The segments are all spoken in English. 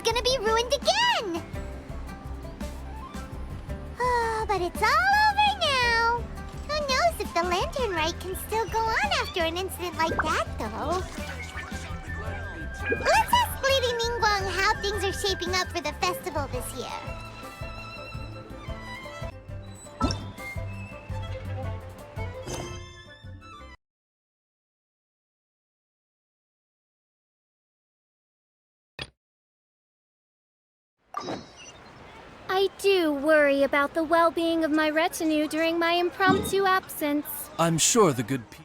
gonna be ruined again! But it's all over now. Who knows if the Lantern Rite can still go on after an incident like that, though. Let's ask Lady Ningguang how things are shaping up for the festival this year. I do worry about the well-being of my retinue during my impromptu absence. I'm sure the good people.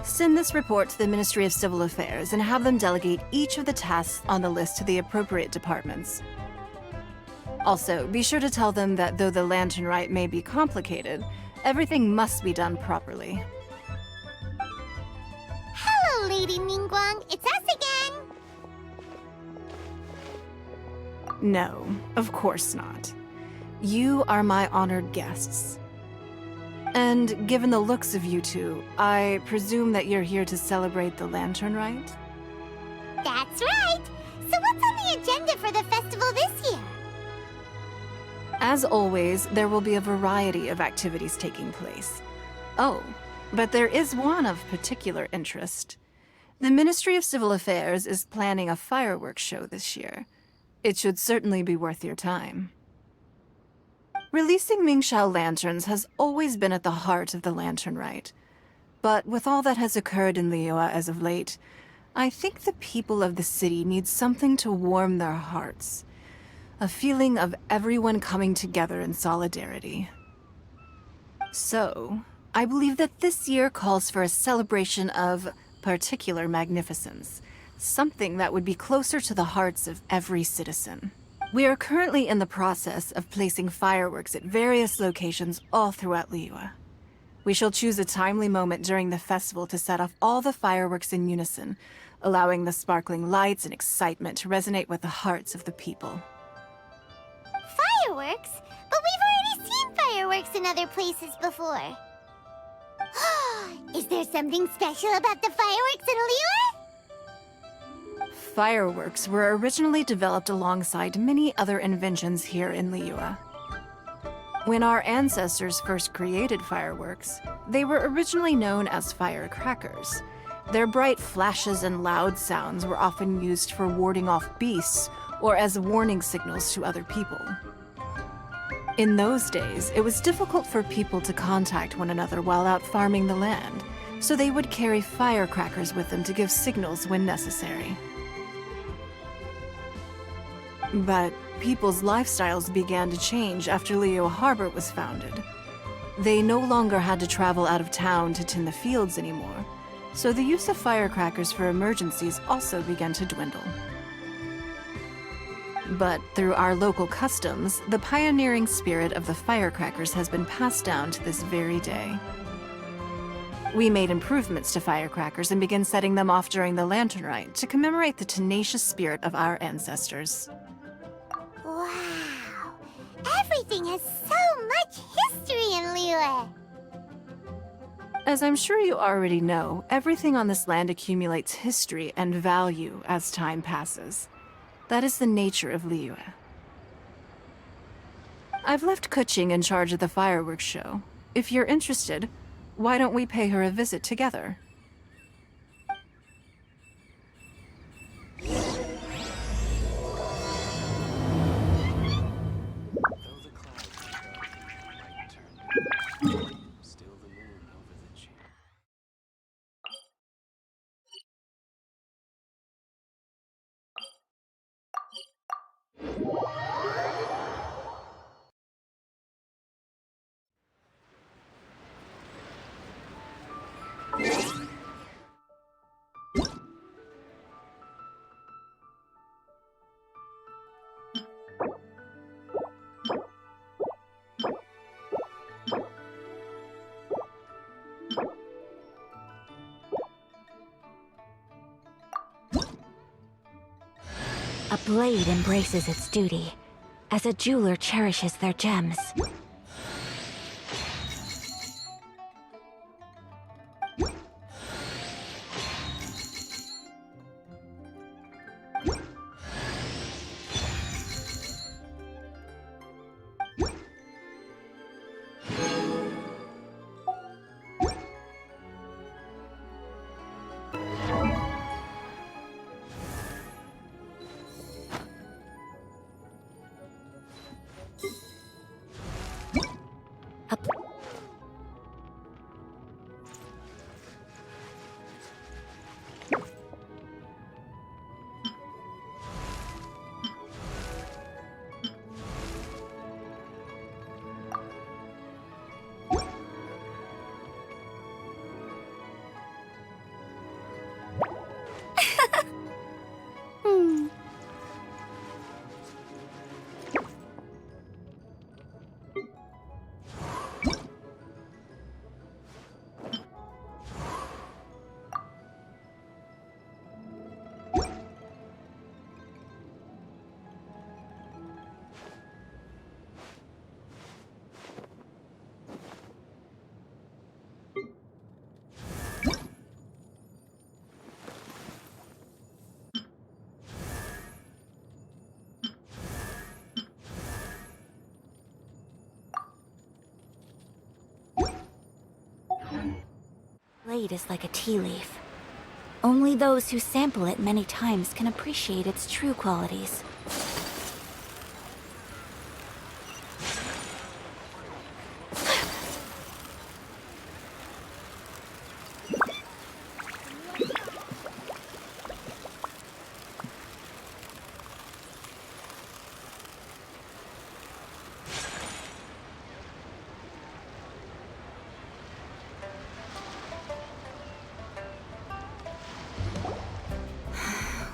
Send this report to the Ministry of Civil Affairs and have them delegate each of the tasks on the list to the appropriate departments. Also, be sure to tell them that though the Lantern Rite may be complicated, everything must be done properly. Hello, Lady Ningguang. It's us again. No, of course not. You are my honored guests. And given the looks of you two, I presume that you're here to celebrate the Lantern Rite? That's right. So what's on the agenda for the festival this year? As always, there will be a variety of activities taking place. Oh, but there is one of particular interest. The Ministry of Civil Affairs is planning a fireworks show this year. It should certainly be worth your time. Releasing Mingxiao lanterns has always been at the heart of the Lantern Rite. But with all that has occurred in Liyue as of late, I think the people of the city need something to warm their hearts. A feeling of everyone coming together in solidarity. So, I believe that this year calls for a celebration of particular magnificence. Something that would be closer to the hearts of every citizen. We are currently in the process of placing fireworks at various locations all throughout Liyue. We shall choose a timely moment during the festival to set off all the fireworks in unison, allowing the sparkling lights and excitement to resonate with the hearts of the people. Fireworks? But we've already seen fireworks in other places before. Is there something special about the fireworks in Liyue? Fireworks were originally developed alongside many other inventions here in Liyue. When our ancestors first created fireworks, they were originally known as firecrackers. Their bright flashes and loud sounds were often used for warding off beasts or as warning signals to other people. In those days, it was difficult for people to contact one another while out farming the land, so they would carry firecrackers with them to give signals when necessary. But people's lifestyles began to change after Liyue Harbor was founded. They no longer had to travel out of town to tend the fields anymore, so the use of firecrackers for emergencies also began to dwindle. But through our local customs, the pioneering spirit of the firecrackers has been passed down to this very day. We made improvements to firecrackers and began setting them off during the Lantern Rite to commemorate the tenacious spirit of our ancestors. Wow! Everything has so much history in Liyue! As I'm sure you already know, everything on this land accumulates history and value as time passes. That is the nature of Liyue. I've left Keqing in charge of the fireworks show. If you're interested, why don't we pay her a visit together? A blade embraces its duty, as a jeweler cherishes their gems. Blade is like a tea leaf. Only those who sample it many times can appreciate its true qualities.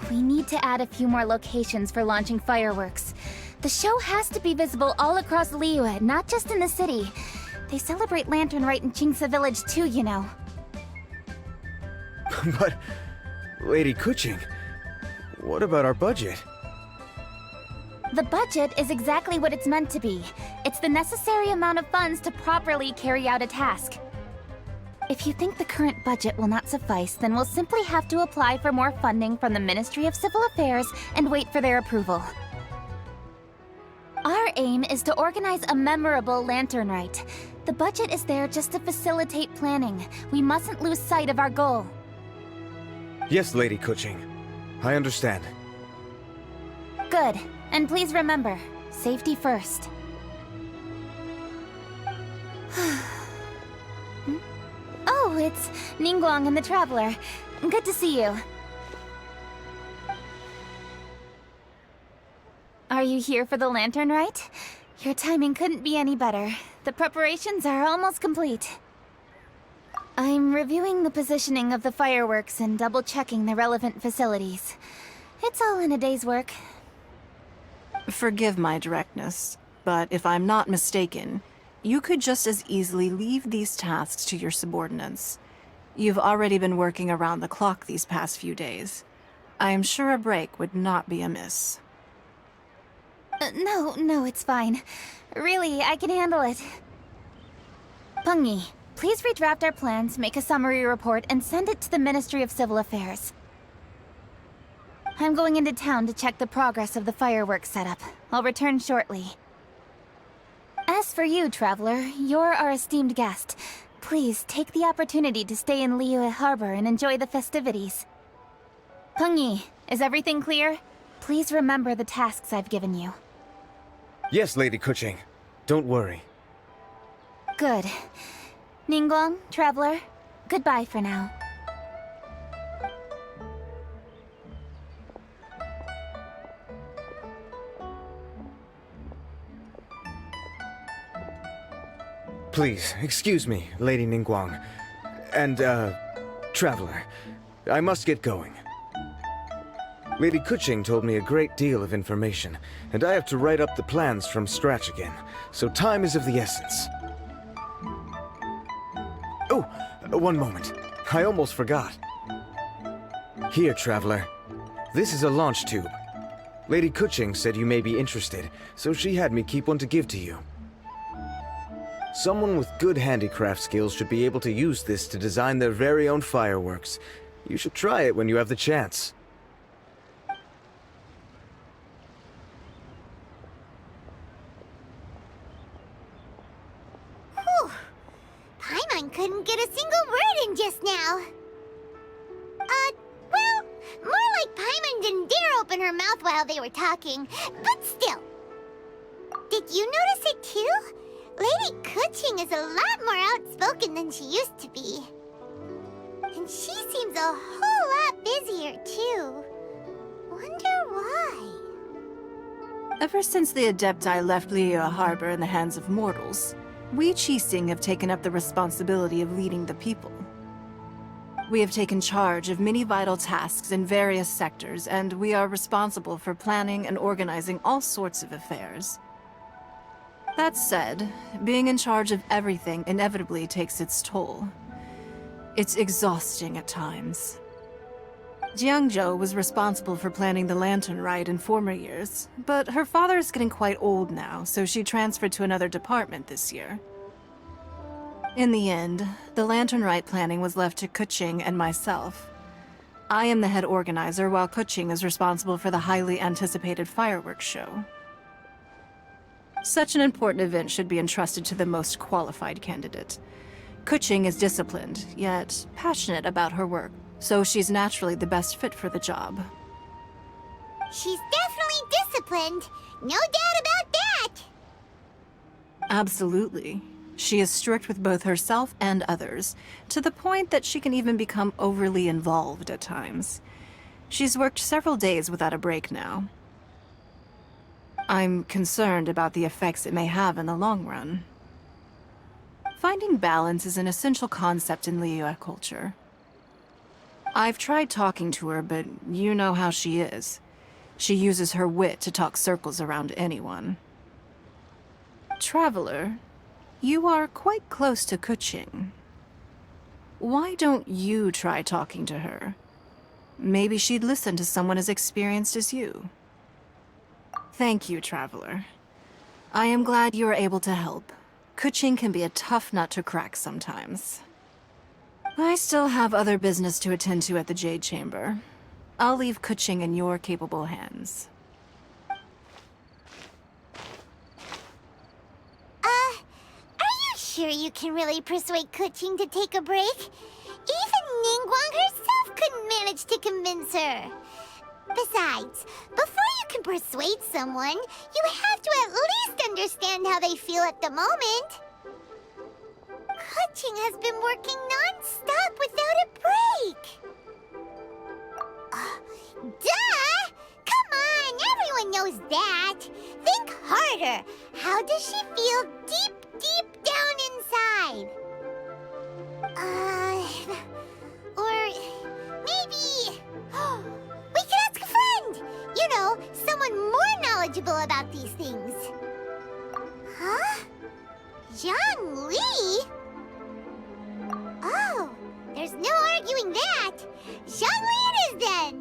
We need to add a few more locations for launching fireworks. The show has to be visible all across Liyue, not just in the city. They celebrate Lantern Rite in Qingce Village too, you know. But, Lady Keqing, what about our budget? The budget is exactly what it's meant to be. It's the necessary amount of funds to properly carry out a task. If you think the current budget will not suffice, then we'll simply have to apply for more funding from the Ministry of Civil Affairs and wait for their approval. Our aim is to organize a memorable Lantern Rite. The budget is there just to facilitate planning. We mustn't lose sight of our goal. Yes, Lady Keqing. I understand. Good. And please remember, safety first. Oh, it's Ningguang and the Traveler. Good to see you. Are you here for the Lantern Rite? Your timing couldn't be any better. The preparations are almost complete. I'm reviewing the positioning of the fireworks and double-checking the relevant facilities. It's all in a day's work. Forgive my directness, but if I'm not mistaken, you could just as easily leave these tasks to your subordinates. You've already been working around the clock these past few days. I am sure a break would not be amiss. No, it's fine. Really, I can handle it. Pengyi, please redraft our plans, make a summary report, and send it to the Ministry of Civil Affairs. I'm going into town to check the progress of the fireworks setup. I'll return shortly. As for you, Traveler, you're our esteemed guest. Please take the opportunity to stay in Liyue Harbor and enjoy the festivities. Pengyi, is everything clear? Please remember the tasks I've given you. Yes, Lady Keqing. Don't worry. Good. Ningguang, Traveler, goodbye for now. Please, excuse me, Lady Ningguang. And, Traveler. I must get going. Lady Keqing told me a great deal of information, and I have to write up the plans from scratch again, so time is of the essence. Oh, one moment. I almost forgot. Here, Traveler. This is a launch tube. Lady Keqing said you may be interested, so she had me keep one to give to you. Someone with good handicraft skills should be able to use this to design their very own fireworks. You should try it when you have the chance. Whew. Paimon couldn't get a single word in just now. Well, more like Paimon didn't dare open her mouth while they were talking, but still. Did you notice it too? Lady Keqing is a lot more outspoken than she used to be. And she seems a whole lot busier too. Wonder why? Ever since the Adepti left Liyue Harbor in the hands of mortals, we Qingce have taken up the responsibility of leading the people. We have taken charge of many vital tasks in various sectors, and we are responsible for planning and organizing all sorts of affairs. That said, being in charge of everything inevitably takes its toll. It's exhausting at times. Jiangzhou was responsible for planning the Lantern Rite in former years, but her father is getting quite old now, so she transferred to another department this year. In the end, the Lantern Rite planning was left to Keqing and myself. I am the head organizer, while Keqing is responsible for the highly anticipated fireworks show. Such an important event should be entrusted to the most qualified candidate. Keqing is disciplined, yet passionate about her work, so she's naturally the best fit for the job. She's definitely disciplined. No doubt about that. Absolutely. She is strict with both herself and others, to the point that she can even become overly involved at times. She's worked several days without a break now. I'm concerned about the effects it may have in the long run. Finding balance is an essential concept in Liyue culture. I've tried talking to her, but you know how she is. She uses her wit to talk circles around anyone. Traveler, you are quite close to Keqing. Why don't you try talking to her? Maybe she'd listen to someone as experienced as you. Thank you, Traveler. I am glad you are able to help. Keqing can be a tough nut to crack sometimes. I still have other business to attend to at the Jade Chamber. I'll leave Keqing in your capable hands. Are you sure you can really persuade Keqing to take a break? Even Ningguang herself couldn't manage to convince her. Besides, before you can persuade someone, you have to at least understand how they feel at the moment. Keqing has been working non-stop without a break. Duh! Come on, everyone knows that. Think harder. How does she feel deep down inside? Or maybe... we can ask a friend! You know, someone more knowledgeable about these things. Huh? Zhongli? Oh, there's no arguing that. Zhongli it is then!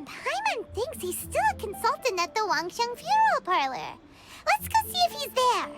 Paimon thinks he's still a consultant at the Wangsheng Funeral Parlor. Let's go see if he's there.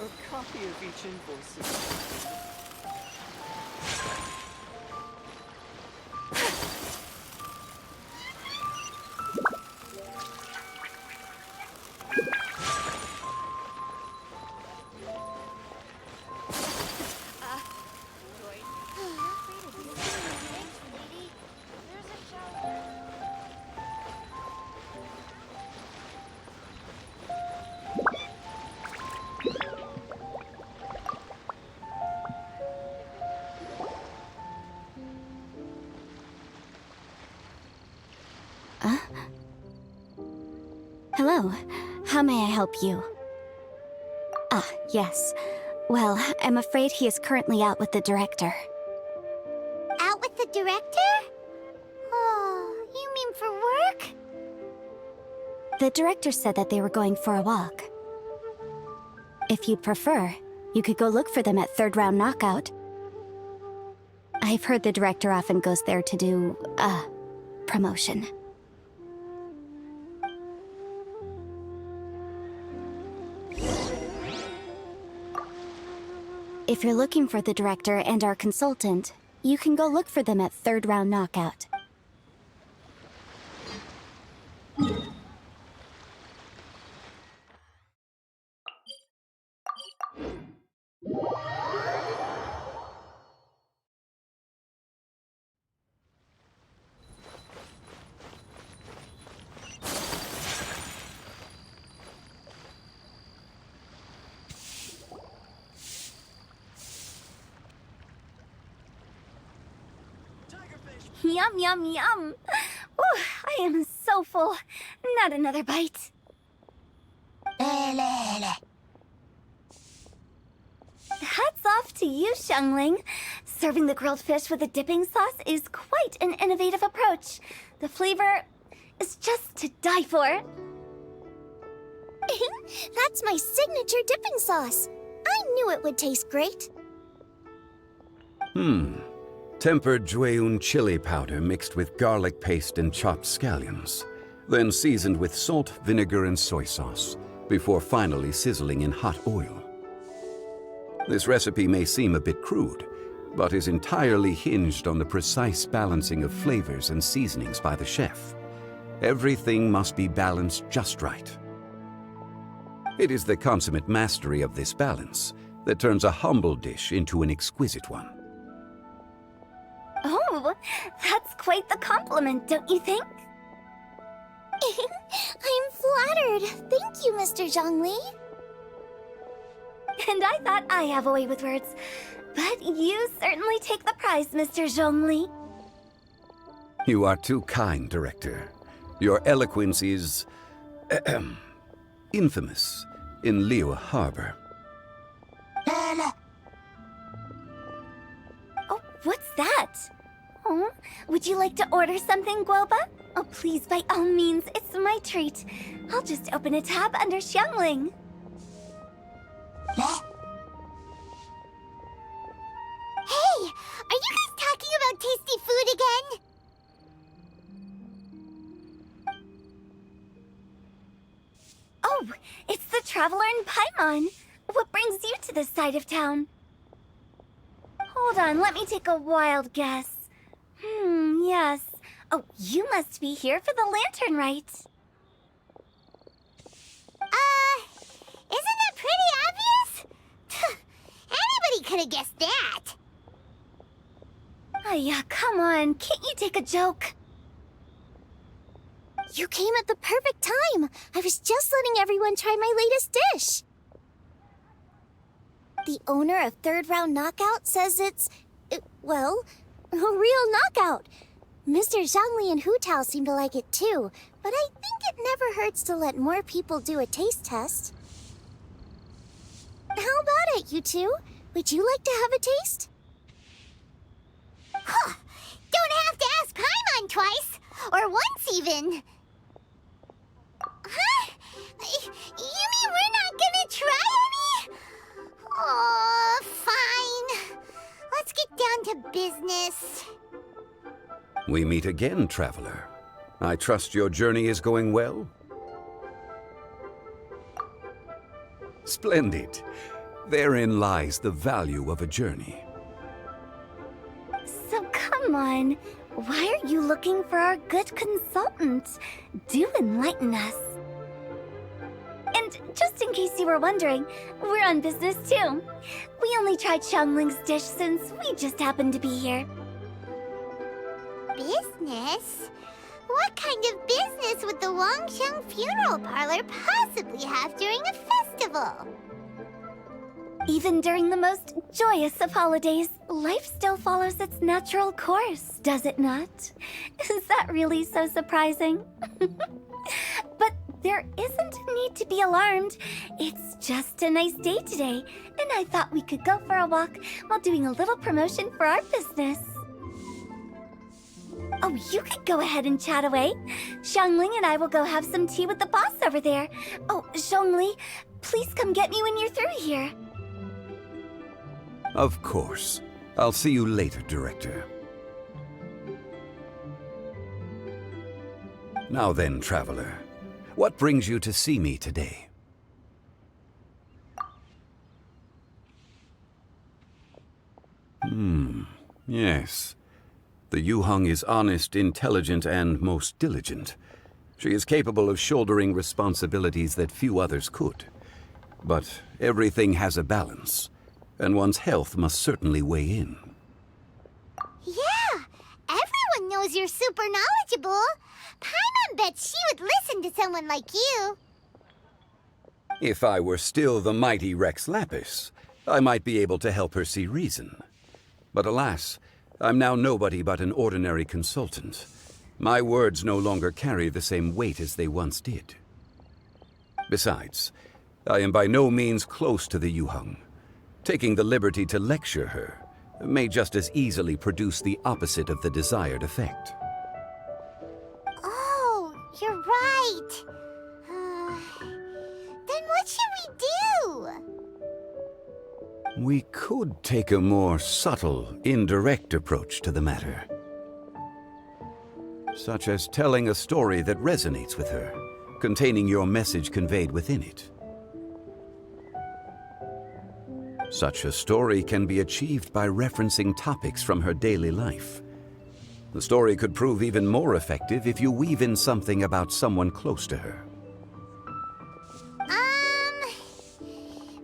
A copy of each invoice. Hello. How may I help you? Ah, yes. Well, I'm afraid he is currently out with the director. Out with the director? Oh, you mean for work? The director said that they were going for a walk. If you'd prefer, you could go look for them at Third Round Knockout. I've heard the director often goes there to do, promotion. If you're looking for the director and our consultant, you can go look for them at Third Round Knockout. Yum, yum, yum. Ooh, I am so full. Not another bite. Hats off to you, Zhongli. Serving the grilled fish with a dipping sauce is quite an innovative approach. The flavor is just to die for. That's my signature dipping sauce. I knew it would taste great. Tempered Jueyun chili powder mixed with garlic paste and chopped scallions, then seasoned with salt, vinegar, and soy sauce, before finally sizzling in hot oil. This recipe may seem a bit crude, but is entirely hinged on the precise balancing of flavors and seasonings by the chef. Everything must be balanced just right. It is the consummate mastery of this balance that turns a humble dish into an exquisite one. Oh, that's quite the compliment, don't you think? I'm flattered. Thank you, Mr. Zhongli. And I thought I have a way with words. But you certainly take the prize, Mr. Zhongli. You are too kind, Director. Your eloquence is infamous in Liyue Harbor. Oh, what's that? Oh, would you like to order something, Guoba? Oh, please, by all means, it's my treat. I'll just open a tab under Xiangling. Hey, are you guys talking about tasty food again? Oh, it's the Traveler in Paimon. What brings you to this side of town? Hold on, let me take a wild guess. Yes. Oh, you must be here for the lantern rite. Isn't it pretty obvious? Anybody could have guessed that. Oh, yeah, come on. Can't you take a joke? You came at the perfect time. I was just letting everyone try my latest dish. The owner of Third Round Knockout says it's, well, a real knockout. Mr. Zhongli and Hu Tao seem to like it too, but I think it never hurts to let more people do a taste test. How about it, you two? Would you like to have a taste? Huh. Don't have to ask Paimon twice, or once even. Huh? You mean we're not gonna try any? Oh, fine. Let's get down to business. We meet again, Traveler. I trust your journey is going well? Splendid. Therein lies the value of a journey. So come on, why are you looking for our good consultant? Do enlighten us. And just in case you were wondering, we're on business too. We only tried Xiangling's dish since we just happened to be here. Business? What kind of business would the Wangsheng funeral parlor possibly have during a festival? Even during the most joyous of holidays, life still follows its natural course, does it not? Is that really so surprising? But there isn't a need to be alarmed. It's just a nice day today, and I thought we could go for a walk while doing a little promotion for our business. Oh, you could go ahead and chat away. Xiangling and I will go have some tea with the boss over there. Oh, Zhongli, please come get me when you're through here. Of course. I'll see you later, Director. Now then, Traveler. What brings you to see me today? Yes. The Yujing is honest, intelligent, and most diligent. She is capable of shouldering responsibilities that few others could. But everything has a balance, and one's health must certainly weigh in. Yeah, everyone knows you're super knowledgeable. Paimon bets she would listen to someone like you. If I were still the mighty Rex Lapis, I might be able to help her see reason. But alas, I'm now nobody but an ordinary consultant. My words no longer carry the same weight as they once did. Besides, I am by no means close to the Yujing. Taking the liberty to lecture her may just as easily produce the opposite of the desired effect. Oh, you're right. Then what should we do? We could take a more subtle, indirect approach to the matter. Such as telling a story that resonates with her, containing your message conveyed within it. Such a story can be achieved by referencing topics from her daily life. The story could prove even more effective if you weave in something about someone close to her.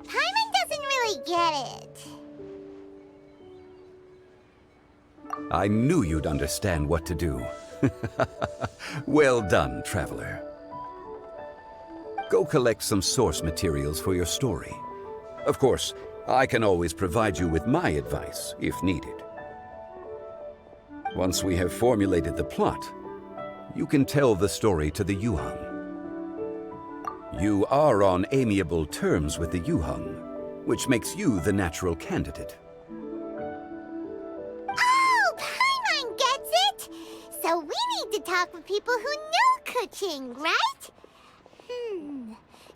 Paimon doesn't really get it. I knew you'd understand what to do. Well done, Traveler. Go collect some source materials for your story. Of course, I can always provide you with my advice, if needed. Once we have formulated the plot, you can tell the story to the Yujing. You are on amiable terms with the Yujing, which makes you the natural candidate. Oh, Paimon gets it! So we need to talk with people who know Keqing, right?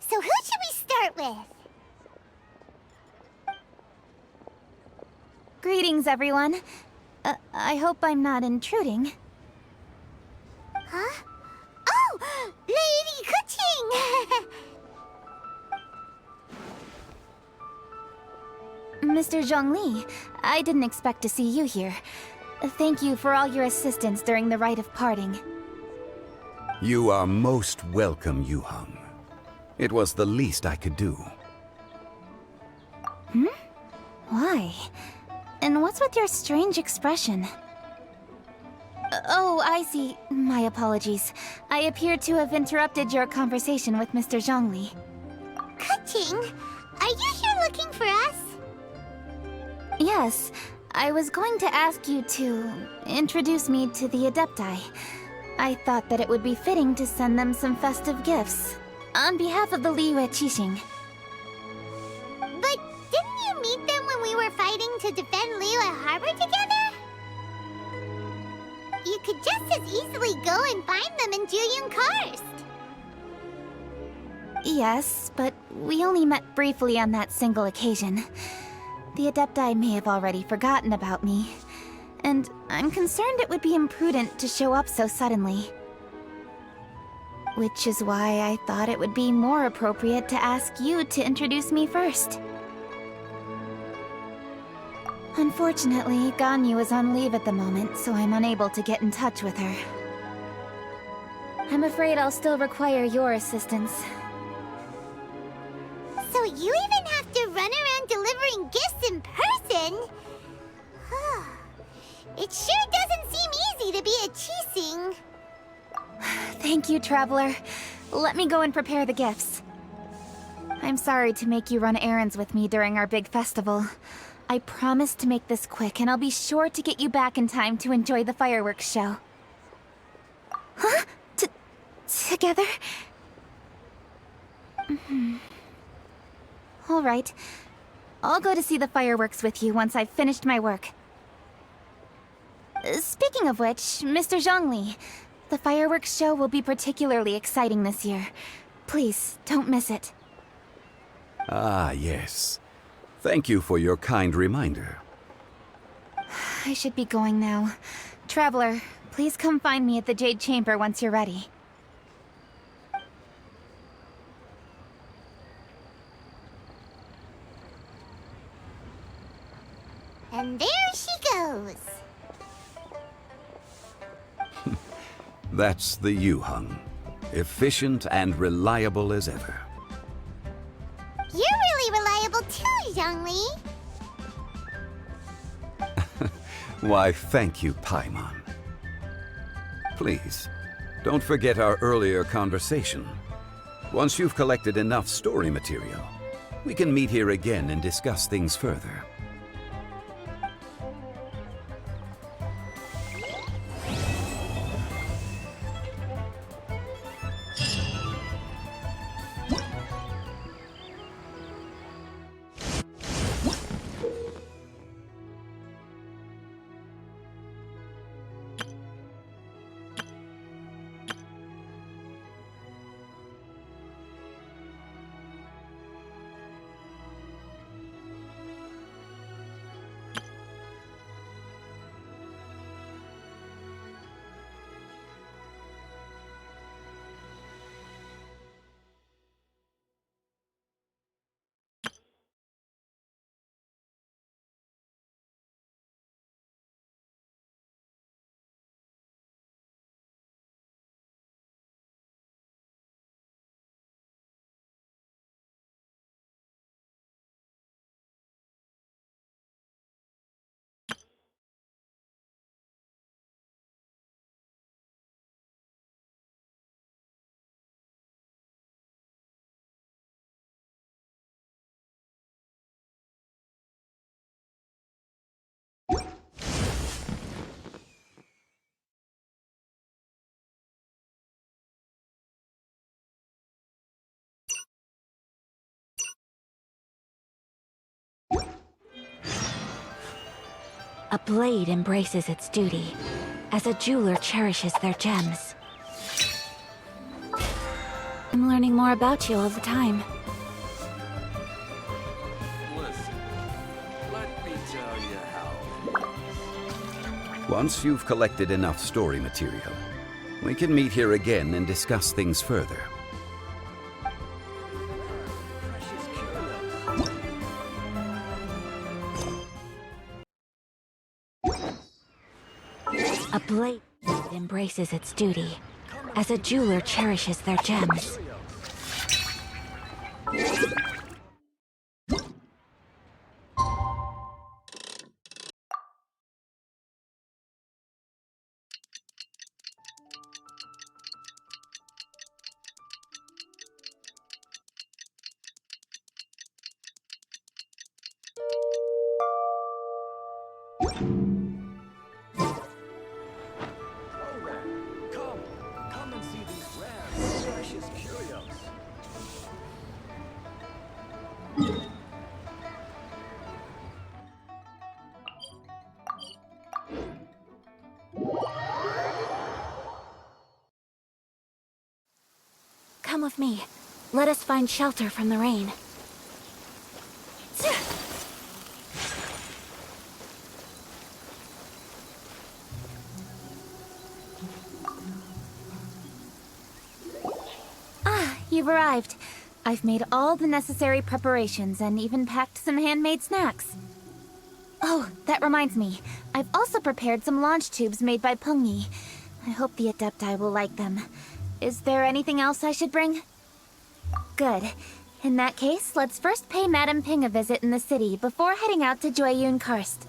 So who should we start with? Greetings, everyone. I hope I'm not intruding. Huh? Oh! Lady Keqing! Mr. Zhongli, I didn't expect to see you here. Thank you for all your assistance during the rite of parting. You are most welcome, Yujing. It was the least I could do. Why? And what's with your strange expression? Oh, I see. My apologies. I appear to have interrupted your conversation with Mr. Zhongli. Keqing, are you here looking for us? Yes, I was going to ask you to introduce me to the Adepti. I thought that it would be fitting to send them some festive gifts. On behalf of the Liyue Qingce. But didn't you meet them when we were fighting to defend Liyue Harbor together? You could just as easily go and find them in Juyun Karst. Yes, but we only met briefly on that single occasion. The Adepti may have already forgotten about me, and I'm concerned it would be imprudent to show up so suddenly. Which is why I thought it would be more appropriate to ask you to introduce me first. Unfortunately, Ganyu is on leave at the moment, so I'm unable to get in touch with her. I'm afraid I'll still require your assistance. So you even have to run around delivering gifts in person? It sure doesn't seem easy to be a Qingce. Thank you, Traveler. Let me go and prepare the gifts. I'm sorry to make you run errands with me during our big festival. I promise to make this quick, and I'll be sure to get you back in time to enjoy the fireworks show. Huh? Together? All right. I'll go to see the fireworks with you once I've finished my work. Speaking of which, Mr. Zhongli, the fireworks show will be particularly exciting this year. Please, don't miss it. Ah, yes. Thank you for your kind reminder. I should be going now. Traveler, please come find me at the Jade Chamber once you're ready. And there she goes. That's the Yujing. Efficient and reliable as ever. You're really reliable too, Zhongli. Why, thank you, Paimon. Please, don't forget our earlier conversation. Once you've collected enough story material, we can meet here again and discuss things further. A blade embraces its duty, as a jeweler cherishes their gems. I'm learning more about you all the time. Listen, let me tell you how. Once you've collected enough story material, we can meet here again and discuss things further. A blade embraces its duty, as a jeweler cherishes their gems. Come and see these rare, precious curios. Come with me. Let us find shelter from the rain. You've arrived. I've made all the necessary preparations and even packed some handmade snacks. Oh, that reminds me. I've also prepared some launch tubes made by Pengyi. I hope the Adepti will like them. Is there anything else I should bring? Good. In that case, let's first pay Madame Ping a visit in the city before heading out to Jueyun Karst.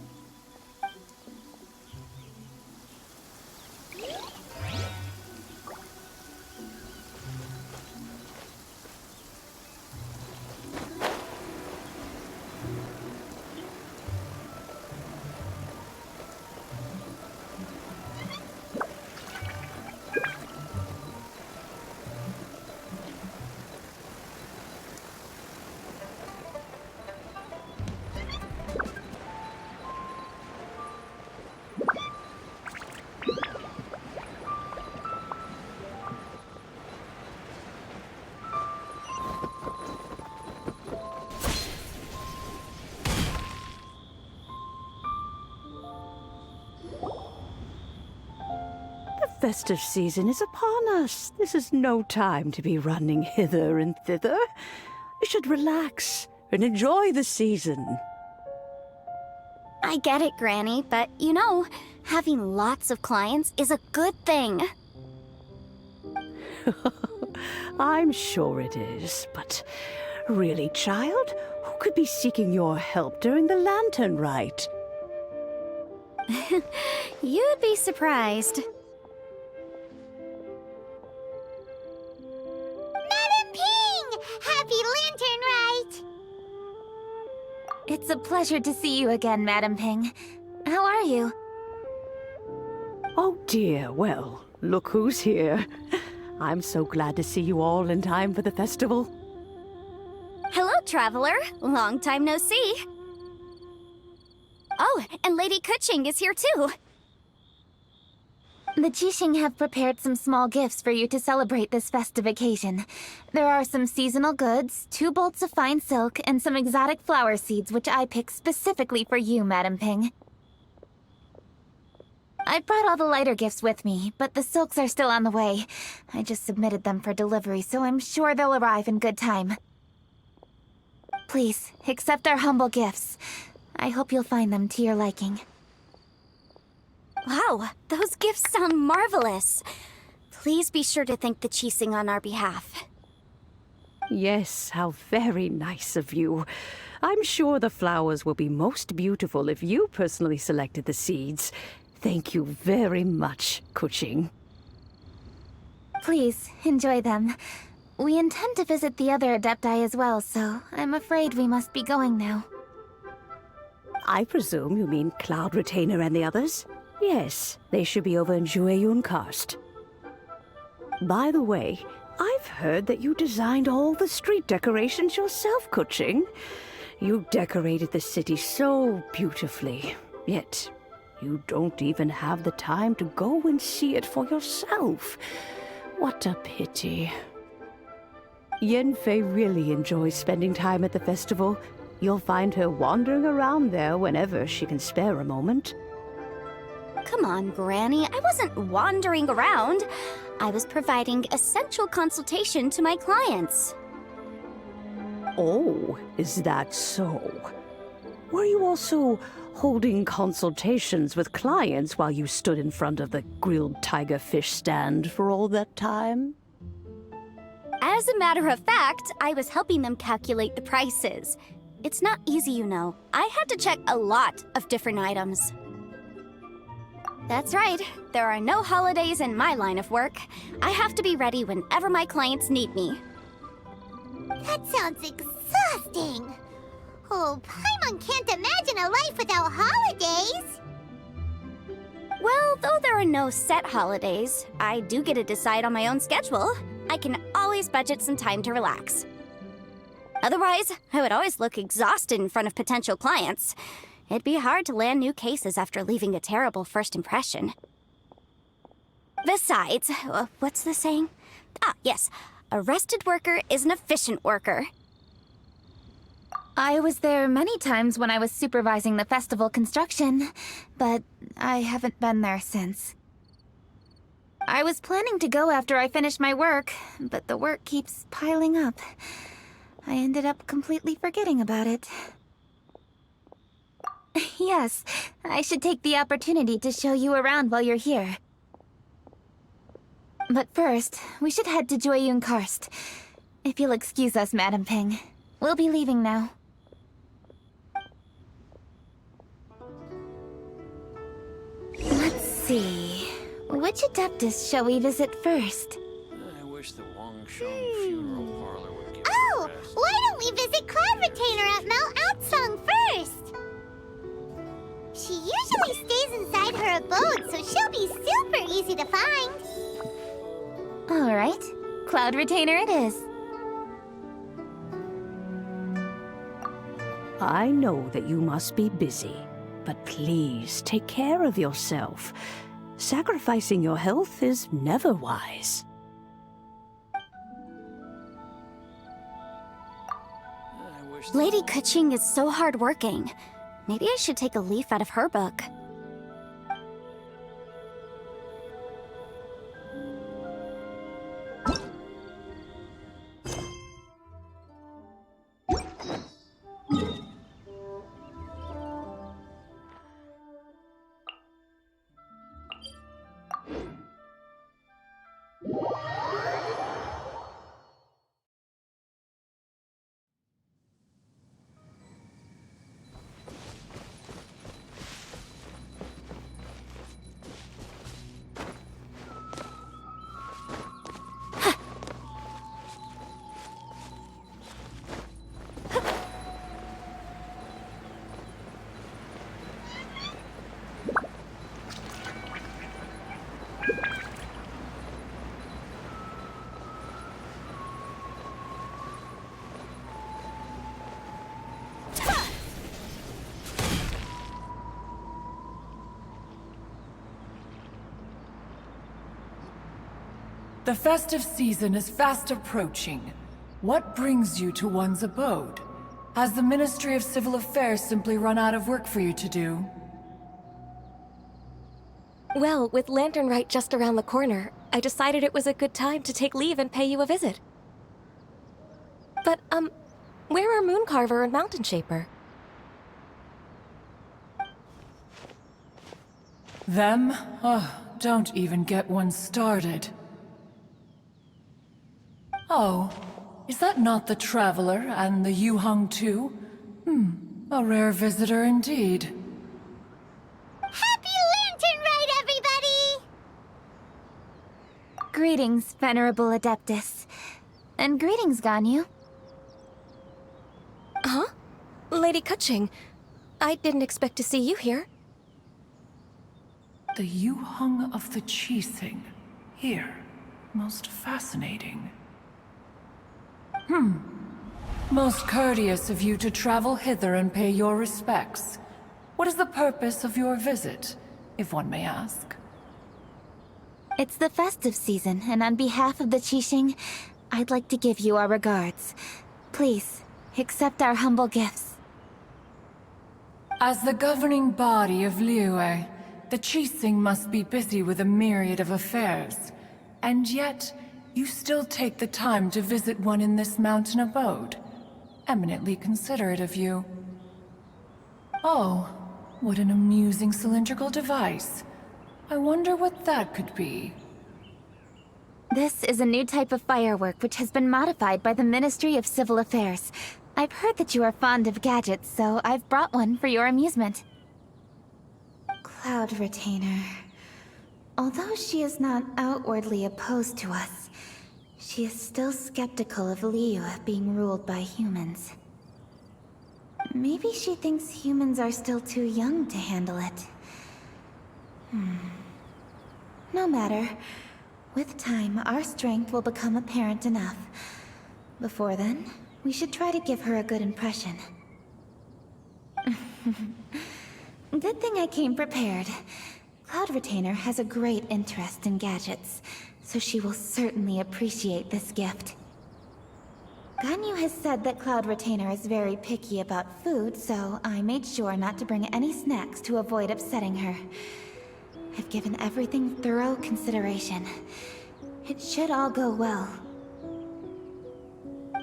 The festive season is upon us. This is no time to be running hither and thither. You should relax and enjoy the season. I get it, Granny, but you know, having lots of clients is a good thing. I'm sure it is, but really, child, who could be seeking your help during the lantern rite? You'd be surprised. Madam Ping! Happy Lantern Rite! It's a pleasure to see you again, Madame Ping. How are you? Oh dear, well, look who's here. I'm so glad to see you all in time for the festival. Hello, traveler. Long time no see. Oh, and Lady Keqing is here too. The Qingce have prepared some small gifts for you to celebrate this festive occasion. There are some seasonal goods, 2 bolts of fine silk, and some exotic flower seeds which I picked specifically for you, Madame Ping. I brought all the lighter gifts with me, but the silks are still on the way. I just submitted them for delivery, so I'm sure they'll arrive in good time. Please, accept our humble gifts. I hope you'll find them to your liking. Wow, those gifts sound marvelous. Please be sure to thank the Qingce on our behalf. Yes, how very nice of you. I'm sure the flowers will be most beautiful if you personally selected the seeds. Thank you very much, Keqing. Please, enjoy them. We intend to visit the other Adepti as well, so I'm afraid we must be going now. I presume you mean Cloud Retainer and the others? Yes, they should be over in Jueyun Karst. By the way, I've heard that you designed all the street decorations yourself, Keqing. You decorated the city so beautifully, yet you don't even have the time to go and see it for yourself. What a pity. Yanfei really enjoys spending time at the festival. You'll find her wandering around there whenever she can spare a moment. Come on, Granny. I wasn't wandering around. I was providing essential consultation to my clients. Oh, is that so? Were you also holding consultations with clients while you stood in front of the grilled tiger fish stand for all that time? As a matter of fact, I was helping them calculate the prices. It's not easy, you know. I had to check a lot of different items. That's right. There are no holidays in my line of work. I have to be ready whenever my clients need me. That sounds exhausting. Oh, Paimon can't imagine a life without holidays. Well, though there are no set holidays, I do get to decide on my own schedule. I can always budget some time to relax. Otherwise, I would always look exhausted in front of potential clients. It'd be hard to land new cases after leaving a terrible first impression. Besides, what's the saying? Ah, yes. A rested worker is an efficient worker. I was there many times when I was supervising the festival construction, but I haven't been there since. I was planning to go after I finished my work, but the work keeps piling up. I ended up completely forgetting about it. Yes, I should take the opportunity to show you around while you're here. But first, we should head to Jueyun Karst. If you'll excuse us, Madam Ping. We'll be leaving now. Let's see... Which Adeptus shall we visit first? I wish the Wangsheng funeral parlor would give Oh, me a rest. why don't we visit Cloud Retainer at Mount Outsong first? She usually stays inside her abode, so she'll be super easy to find. Alright, Cloud Retainer it is. I know that you must be busy, but please take care of yourself. Sacrificing your health is never wise. I wish the Lady Keqing is so hardworking. Maybe I should take a leaf out of her book. The festive season is fast approaching. What brings you to one's abode? Has the Ministry of Civil Affairs simply run out of work for you to do? Well, with Lantern Rite just around the corner, I decided it was a good time to take leave and pay you a visit. But, where are Mooncarver and Mountain Shaper? Them? Oh, don't even get one started. Oh, is that not the Traveler and the Yuheng too? A rare visitor indeed. Happy Lantern Rite, everybody! Greetings, Venerable Adeptus. And greetings, Ganyu. Huh? Lady Keqing, I didn't expect to see you here. The Yuheng of the Qingce. Here. Most fascinating. Most courteous of you to travel hither and pay your respects. What is the purpose of your visit, if one may ask? It's the festive season, and on behalf of the Qixing, I'd like to give you our regards. Please, accept our humble gifts. As the governing body of Liyue, the Qixing must be busy with a myriad of affairs. And yet, you still take the time to visit one in this mountain abode. Eminently considerate of you. Oh, what an amusing cylindrical device. I wonder what that could be. This is a new type of firework which has been modified by the Ministry of Civil Affairs. I've heard that you are fond of gadgets, so I've brought one for your amusement. Cloud Retainer. Although she is not outwardly opposed to us, she is still skeptical of Liyue being ruled by humans. Maybe she thinks humans are still too young to handle it. No matter. With time, our strength will become apparent enough. Before then, we should try to give her a good impression. Good thing I came prepared. Cloud Retainer has a great interest in gadgets, so she will certainly appreciate this gift. Ganyu has said that Cloud Retainer is very picky about food, so I made sure not to bring any snacks to avoid upsetting her. I've given everything thorough consideration. It should all go well.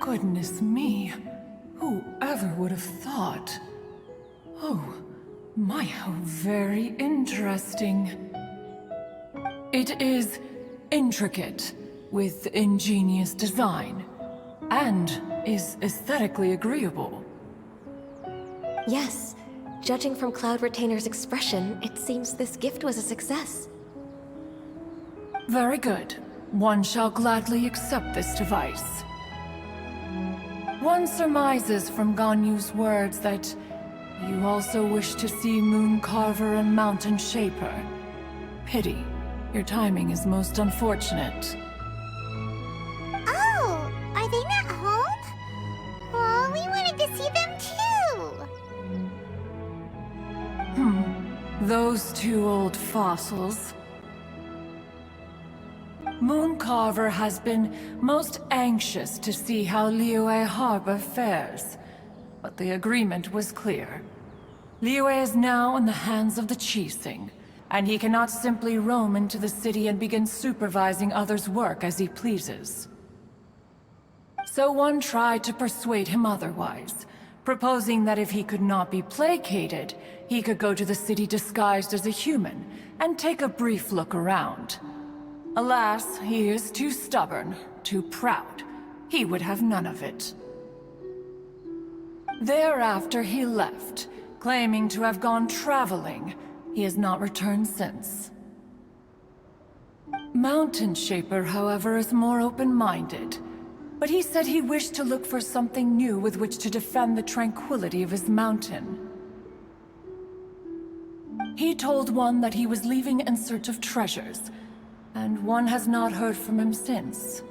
Goodness me. Whoever would have thought? Oh, My, how very interesting. It is intricate, with ingenious design, and is aesthetically agreeable. Yes, judging from Cloud Retainer's expression, it seems this gift was a success. Very good. One shall gladly accept this device. One surmises from Ganyu's words that you also wish to see Moon Carver and Mountain Shaper. Pity. Your timing is most unfortunate. Oh, are they not home? Oh, we wanted to see them too. Those two old fossils. Moon Carver has been most anxious to see how Liyue Harbor fares, but the agreement was clear. Liyue is now in the hands of the Qingce, and he cannot simply roam into the city and begin supervising others' work as he pleases. So one tried to persuade him otherwise, proposing that if he could not be placated, he could go to the city disguised as a human and take a brief look around. Alas, he is too stubborn, too proud. He would have none of it. Thereafter he left, claiming to have gone traveling. He has not returned since. Mountain Shaper, however, is more open-minded. But he said he wished to look for something new with which to defend the tranquility of his mountain. He told one that he was leaving in search of treasures, and one has not heard from him since.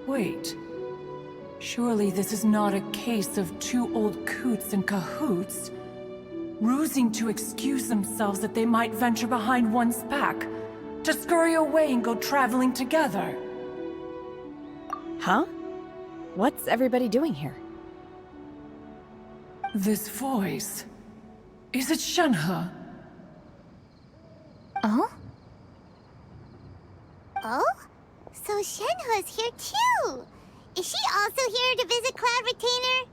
Wait. Surely this is not a case of two old coots in cahoots, rusing to excuse themselves that they might venture behind one's back, to scurry away and go traveling together. Huh? What's everybody doing here? This voice... is it Shenhe? Oh? Oh? So Shenhe's here too! Is she also here to visit Cloud Retainer?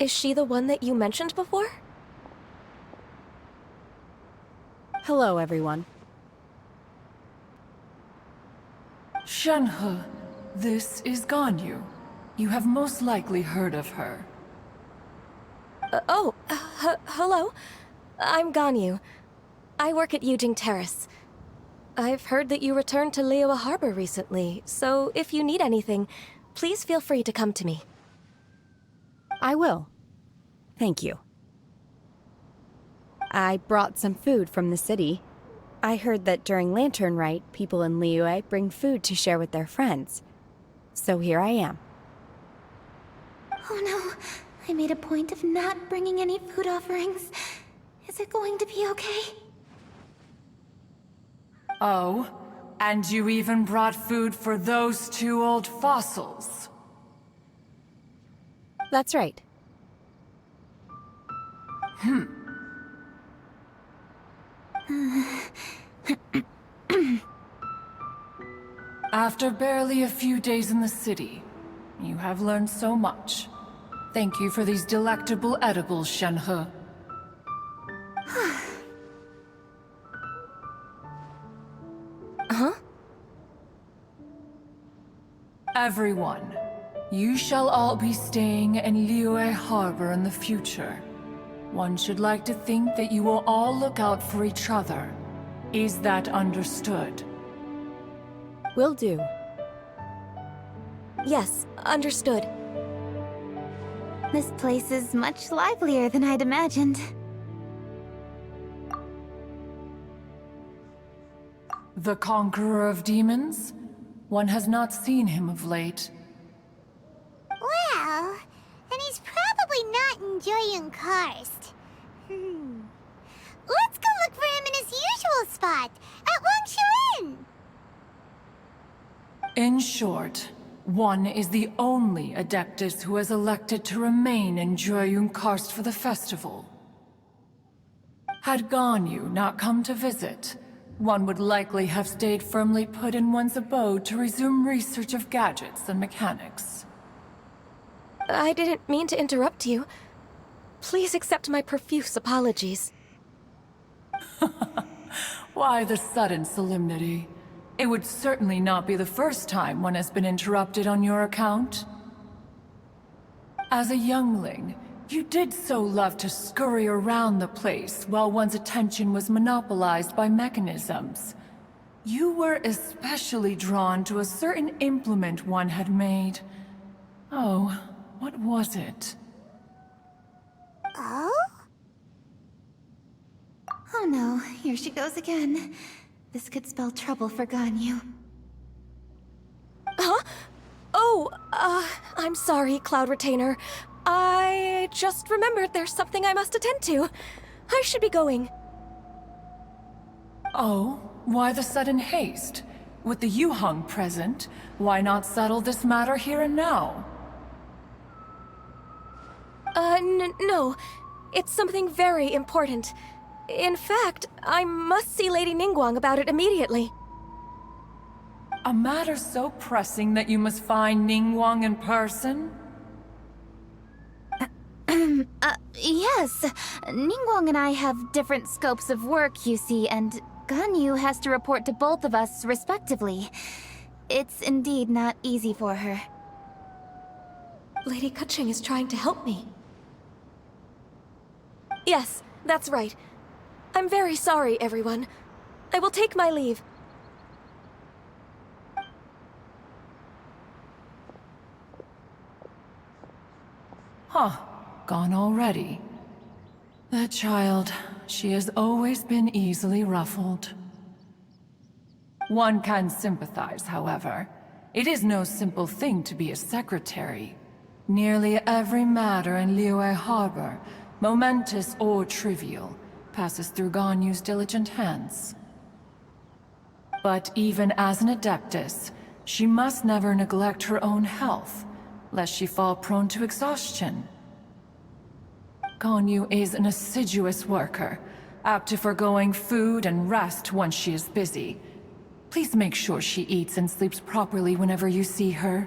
Is she the one that you mentioned before? Hello, everyone. Shenhe, this is Ganyu. You have most likely heard of her. Hello. I'm Ganyu. I work at Yujing Terrace. I've heard that you returned to Liyue Harbor recently, so if you need anything, please feel free to come to me. I will. Thank you. I brought some food from the city. I heard that during Lantern Rite, people in Liyue bring food to share with their friends. So here I am. Oh no, I made a point of not bringing any food offerings. Is it going to be okay? Oh, and you even brought food for those two old fossils. That's right. After barely a few days in the city, you have learned so much. Thank you for these delectable edibles, Shenhe. Huh? Everyone, you shall all be staying in Liyue Harbor in the future. One should like to think that you will all look out for each other. Is that understood? Will do. Yes, understood. This place is much livelier than I'd imagined. The Conqueror of Demons? One has not seen him of late. Well, and he's probably not enjoying Karst. Let's go look for him in his usual spot, at Wangshu. In short, one is the only Adeptus who has elected to remain in Jueyun Karst for the festival. Had Ganyu not come to visit, one would likely have stayed firmly put in one's abode to resume research of gadgets and mechanics. I didn't mean to interrupt you. Please accept my profuse apologies. Why the sudden solemnity? It would certainly not be the first time one has been interrupted on your account. As a youngling, you did so love to scurry around the place while one's attention was monopolized by mechanisms. You were especially drawn to a certain implement one had made. Oh, what was it? Oh? Oh no, here she goes again. This could spell trouble for Ganyu. Huh? Oh, I'm sorry, Cloud Retainer. I just remembered there's something I must attend to. I should be going. Oh, why the sudden haste? With the Yujing present, why not settle this matter here and now? No. It's something very important. In fact, I must see Lady Ningguang about it immediately. A matter so pressing that you must find Ningguang in person? Yes. Ningguang and I have different scopes of work, you see, and Ganyu has to report to both of us respectively. It's indeed not easy for her. Lady Keqing is trying to help me. Yes, that's right. I'm very sorry, everyone. I will take my leave. Huh. Gone already. That child, she has always been easily ruffled. One can sympathize, however. It is no simple thing to be a secretary. Nearly every matter in Liyue Harbor, momentous or trivial, passes through Ganyu's diligent hands. But even as an adeptus, she must never neglect her own health, lest she fall prone to exhaustion. Ganyu is an assiduous worker, apt to forgoing food and rest once she is busy. Please make sure she eats and sleeps properly whenever you see her.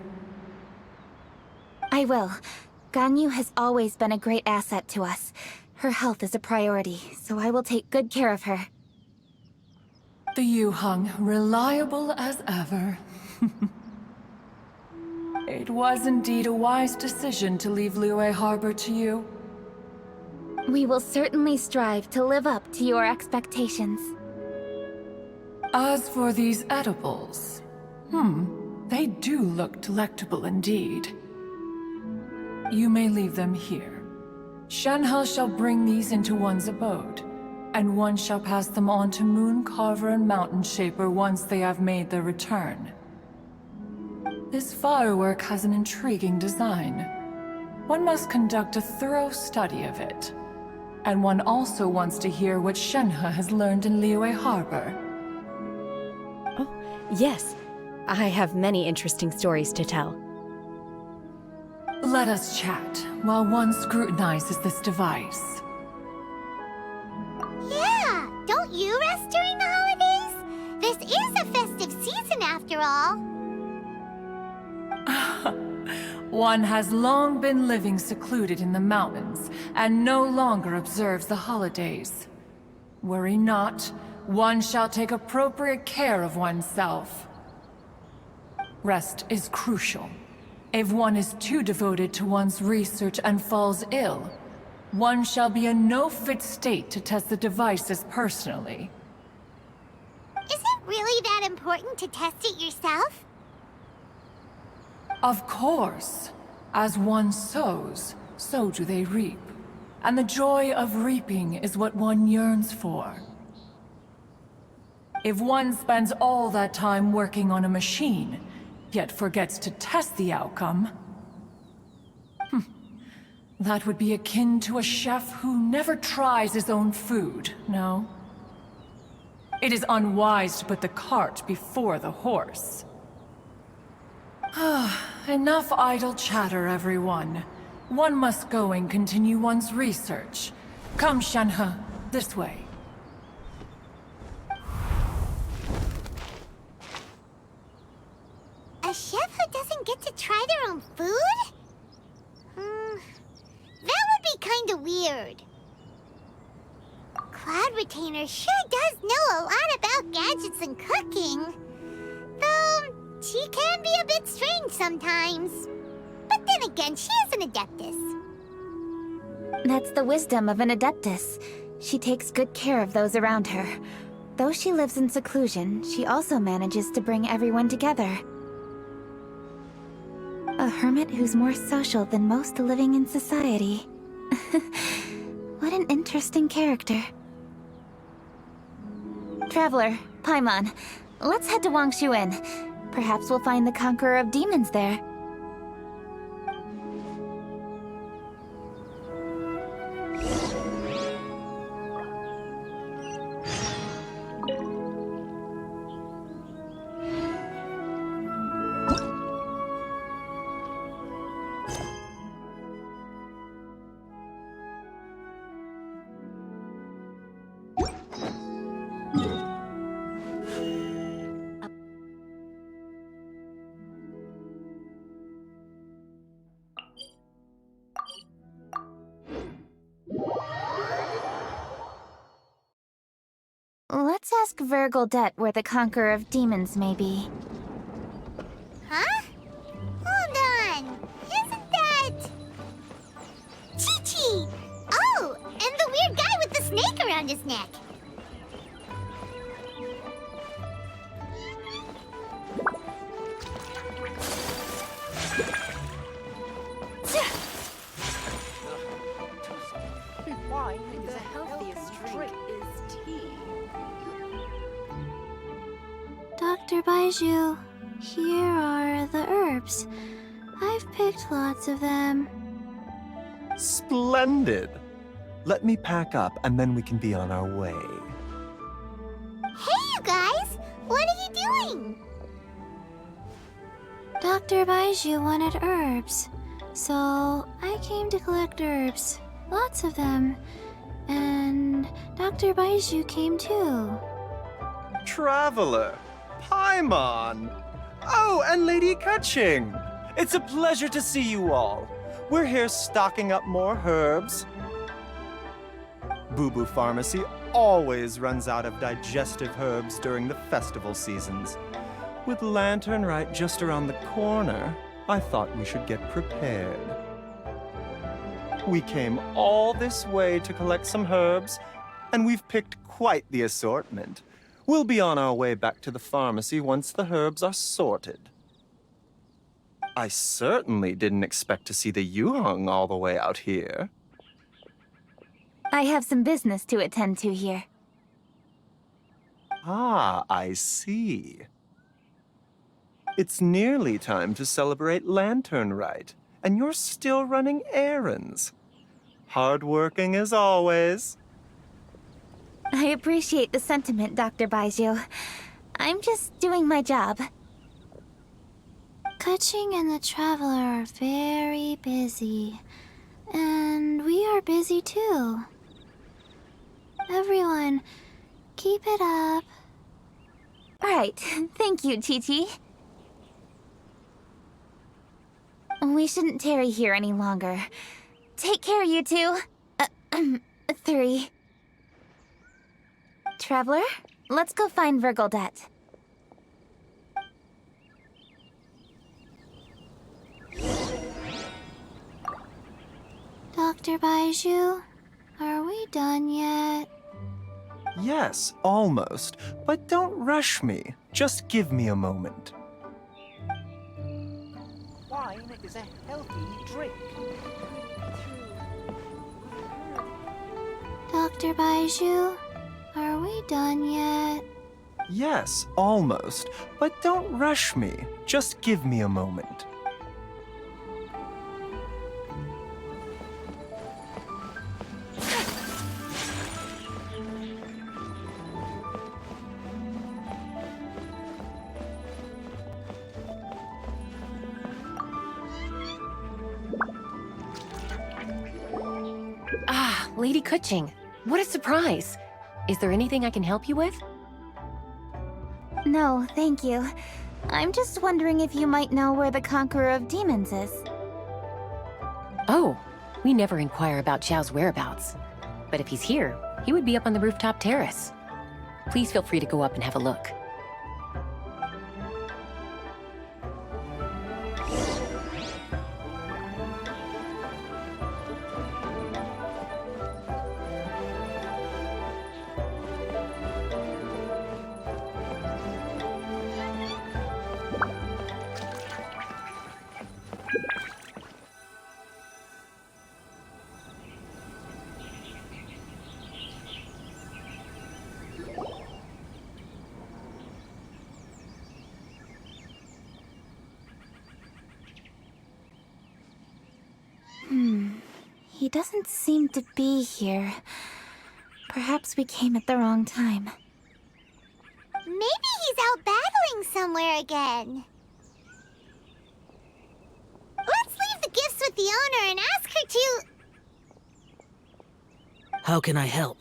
I will. Ganyu has always been a great asset to us. Her health is a priority, so I will take good care of her. The Yujing, reliable as ever. It was indeed a wise decision to leave Liyue Harbor to you. We will certainly strive to live up to your expectations. As for these edibles, they do look delectable indeed. You may leave them here. Shenhe shall bring these into one's abode, and one shall pass them on to Moon Carver and Mountain Shaper once they have made their return. This firework has an intriguing design. One must conduct a thorough study of it. And one also wants to hear what Shenhe has learned in Liyue Harbor. Oh, yes. I have many interesting stories to tell. Let us chat while one scrutinizes this device. Yeah, don't you rest during the holidays? This is a festive season after all. One has long been living secluded in the mountains and no longer observes the holidays. Worry not, one shall take appropriate care of oneself. Rest is crucial. If one is too devoted to one's research and falls ill, one shall be in no fit state to test the devices personally. Is it really that important to test it yourself? Of course. As one sows, so do they reap. And the joy of reaping is what one yearns for. If one spends all that time working on a machine, yet forgets to test the outcome, that would be akin to a chef who never tries his own food, no? It is unwise to put the cart before the horse. Enough idle chatter, everyone. One must go and continue one's research. Come, Shenhe, this way. A chef who doesn't get to try their own food? That would be kind kinda weird. Cloud Retainer sure does know a lot about gadgets and cooking. Though, she can be a bit strange sometimes. But then again, she is an Adeptus. That's the wisdom of an Adeptus. She takes good care of those around her. Though she lives in seclusion, she also manages to bring everyone together. A hermit who's more social than most living in society. What an interesting character. Traveler, Paimon, let's head to Wangshuin. Perhaps we'll find the Conqueror of Demons there. Let's ask Vergildet where the Conqueror of Demons may be. Huh? Hold on. Isn't that... Chi-Chi! Oh, and the weird guy with the snake around his neck. The healthiest drink is tea. Dr. Baiju, here are the herbs. I've picked lots of them. Splendid! Let me pack up and then we can be on our way. Hey, you guys! What are you doing? Dr. Baiju wanted herbs, so I came to collect herbs. Lots of them. And Dr. Baiju came too. Traveler! Paimon! Oh, and Lady Keqing! It's a pleasure to see you all. We're here stocking up more herbs. Boo Boo Pharmacy always runs out of digestive herbs during the festival seasons. With Lantern Rite just around the corner, I thought we should get prepared. We came all this way to collect some herbs, and we've picked quite the assortment. We'll be on our way back to the pharmacy once the herbs are sorted. I certainly didn't expect to see the Yuheng all the way out here. I have some business to attend to here. Ah, I see. It's nearly time to celebrate Lantern Rite, and you're still running errands. Hardworking as always. I appreciate the sentiment, Dr. Baiju. I'm just doing my job. Keqing and the Traveler are very busy. And we are busy too. Everyone, keep it up. Right. Thank you, Chi-Chi. We shouldn't tarry here any longer. Take care, you two. 3. Traveler, let's go find Vergildet. Dr. Baiju, are we done yet? Yes, almost. But don't rush me. Just give me a moment. Wine is a healthy drink. Dr. Baiju, are we done yet? Yes, almost. But don't rush me. Just give me a moment. Ah, Lady Keqing. What a surprise. Is there anything I can help you with? No, thank you. I'm just wondering if you might know where the Conqueror of Demons is. Oh, We never inquire about Xiao's whereabouts. But if he's here, he would be up on the rooftop terrace. Please feel free to go up and have a look. He doesn't seem to be here. Perhaps we came at the wrong time. Maybe he's out battling somewhere again. Let's leave the gifts with the owner and ask her to... How can I help?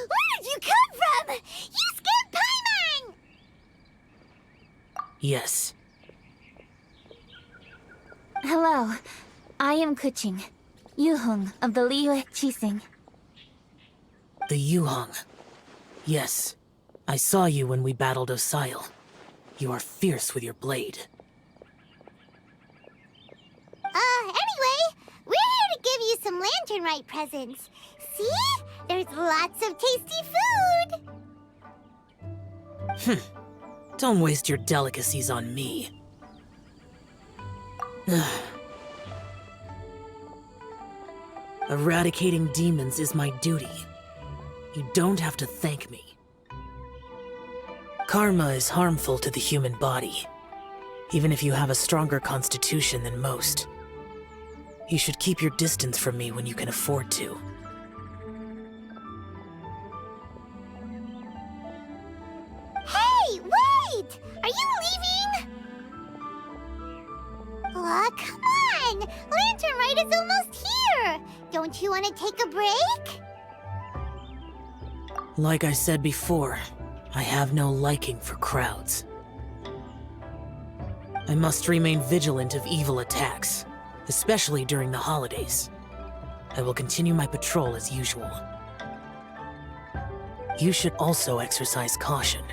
Where did you come from? You scared Paimon! Yes. Hello, I am Keqing, Yujing of the Liyue Qingce. The Yujing. Yes. I saw you when we battled Xiao. You are fierce with your blade. Anyway, we're here to give you some Lantern Rite presents. See? There's lots of tasty food! Don't waste your delicacies on me. Eradicating demons is my duty. You don't have to thank me. Karma is harmful to the human body, even if you have a stronger constitution than most. You should keep your distance from me when you can afford to. Hey, wait! Are you leaving? Aw, come on! Lantern Rite is almost here! Don't you want to take a break? Like I said before, I have no liking for crowds. I must remain vigilant of evil attacks, especially during the holidays. I will continue my patrol as usual. You should also exercise caution.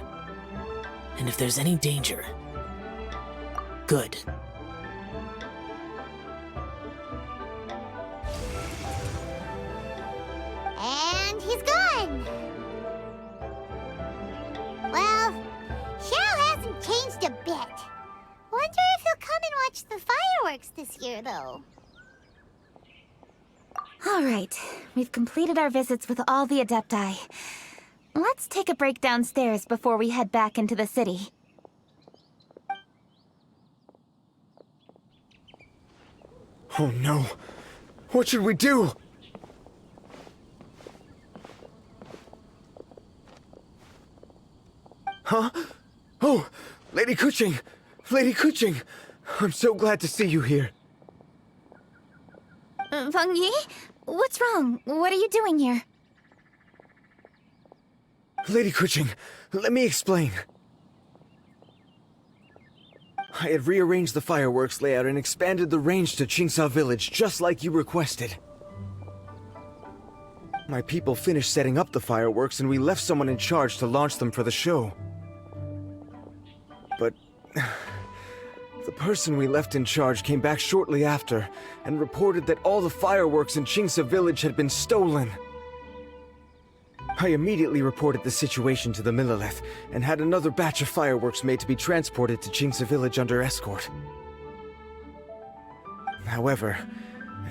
And if there's any danger, good. And he's gone! Well, Xiao hasn't changed a bit. Wonder if he'll come and watch the fireworks this year, though. All right, we've completed our visits with all the Adepti. Let's take a break downstairs before we head back into the city. Oh no! What should we do? Huh? Oh, Lady Keqing! Lady Keqing! I'm so glad to see you here. Pengyi? What's wrong? What are you doing here? Lady Keqing, let me explain. I had rearranged the fireworks layout and expanded the range to Qingce Village, just like you requested. My people finished setting up the fireworks and we left someone in charge to launch them for the show. But the person we left in charge came back shortly after and reported that all the fireworks in Qingce Village had been stolen. I immediately reported the situation to the Millelith and had another batch of fireworks made to be transported to Qingce Village under escort. However,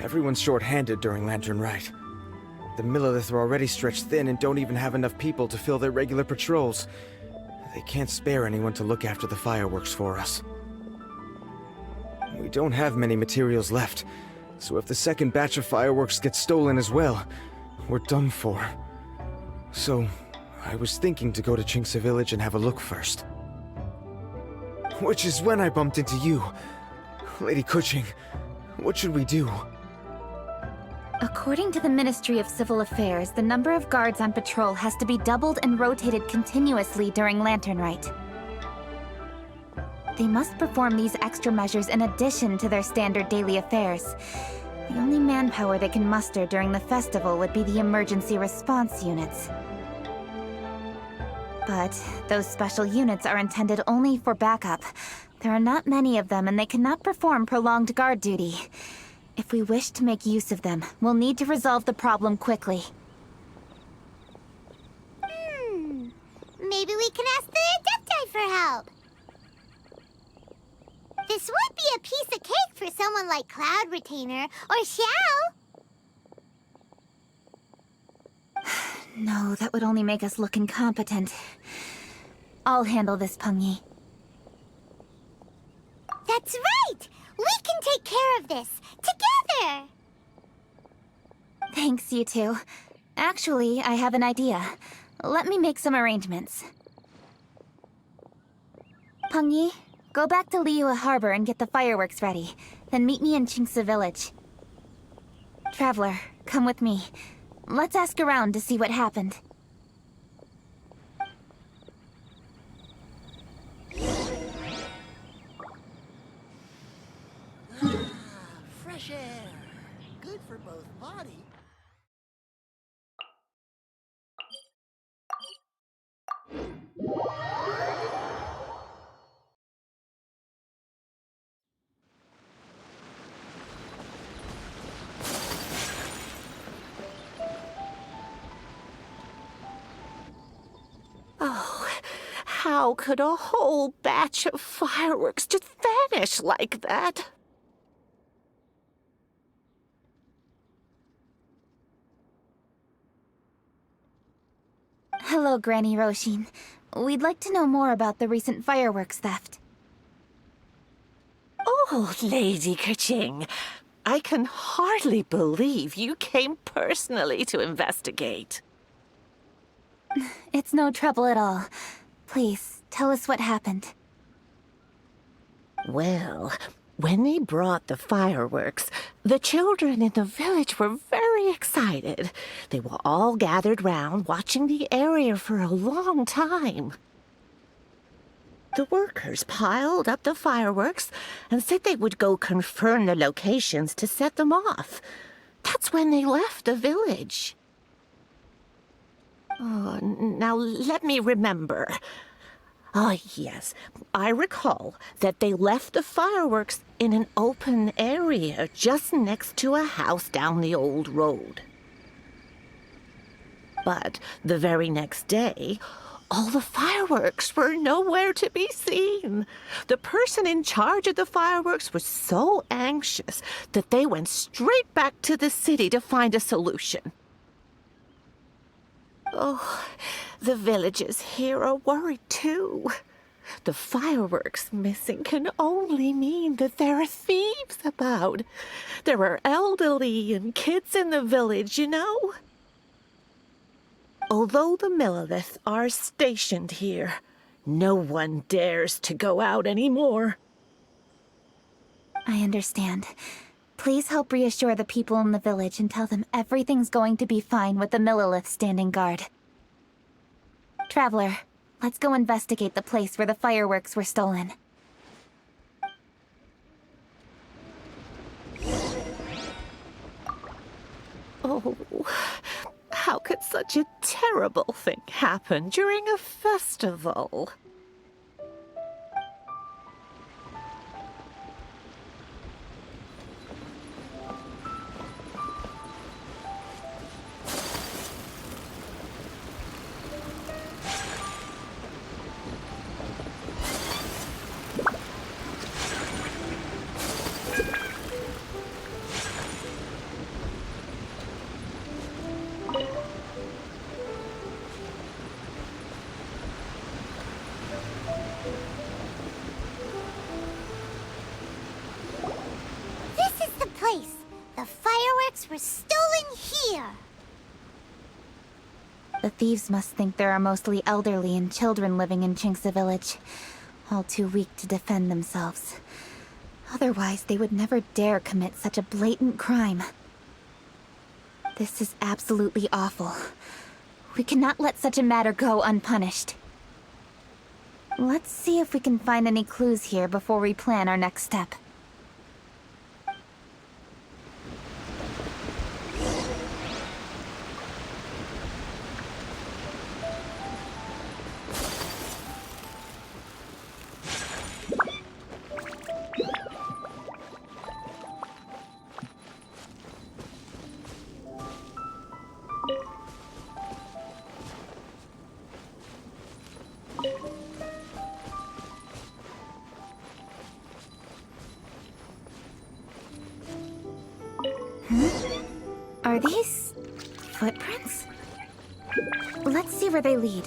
everyone's short-handed during Lantern Rite. The Millelith are already stretched thin and don't even have enough people to fill their regular patrols. They can't spare anyone to look after the fireworks for us. We don't have many materials left, so if the second batch of fireworks gets stolen as well, we're done for. So, I was thinking to go to Qingce Village and have a look first. Which is when I bumped into you. Lady Keqing, what should we do? According to the Ministry of Civil Affairs, the number of guards on patrol has to be doubled and rotated continuously during Lantern Rite. They must perform these extra measures in addition to their standard daily affairs. The only manpower they can muster during the festival would be the emergency response units. But those special units are intended only for backup. There are not many of them, and they cannot perform prolonged guard duty. If we wish to make use of them, we'll need to resolve the problem quickly. Maybe we can ask the Adepti for help. This would be a piece of cake for someone like Cloud Retainer or Xiao. No, that would only make us look incompetent. I'll handle this, Pengyi. That's right! We can take care of this, together! Thanks, you two. Actually, I have an idea. Let me make some arrangements. Pengyi, go back to Liyue Harbor and get the fireworks ready. Then meet me in Qingce Village. Traveler, come with me. Let's ask around to see what happened. Fresh air. Good for both body. Oh, how could a whole batch of fireworks just vanish like that? Hello, Granny Roshin. We'd like to know more about the recent fireworks theft. Oh, Lady Keqing, I can hardly believe you came personally to investigate. It's no trouble at all. Please, tell us what happened. Well, when they brought the fireworks, the children in the village were very excited. They were all gathered round, watching the area for a long time. The workers piled up the fireworks and said they would go confirm the locations to set them off. That's when they left the village. Oh, now let me remember. Oh, yes, I recall that they left the fireworks in an open area just next to a house down the old road. But the very next day, all the fireworks were nowhere to be seen. The person in charge of the fireworks was so anxious that they went straight back to the city to find a solution. Oh, the villagers here are worried too. The fireworks missing can only mean that there are thieves about. There are elderly and kids in the village, you know. Although the Millilith are stationed here, no one dares to go out anymore. I understand. Please help reassure the people in the village and tell them everything's going to be fine with the Millilith standing guard. Traveler, let's go investigate the place where the fireworks were stolen. Oh, how could such a terrible thing happen during a festival? The fireworks were stolen here! The thieves must think there are mostly elderly and children living in Qingce Village, all too weak to defend themselves. Otherwise, they would never dare commit such a blatant crime. This is absolutely awful. We cannot let such a matter go unpunished. Let's see if we can find any clues here before we plan our next step. Are these footprints? Let's see where they lead.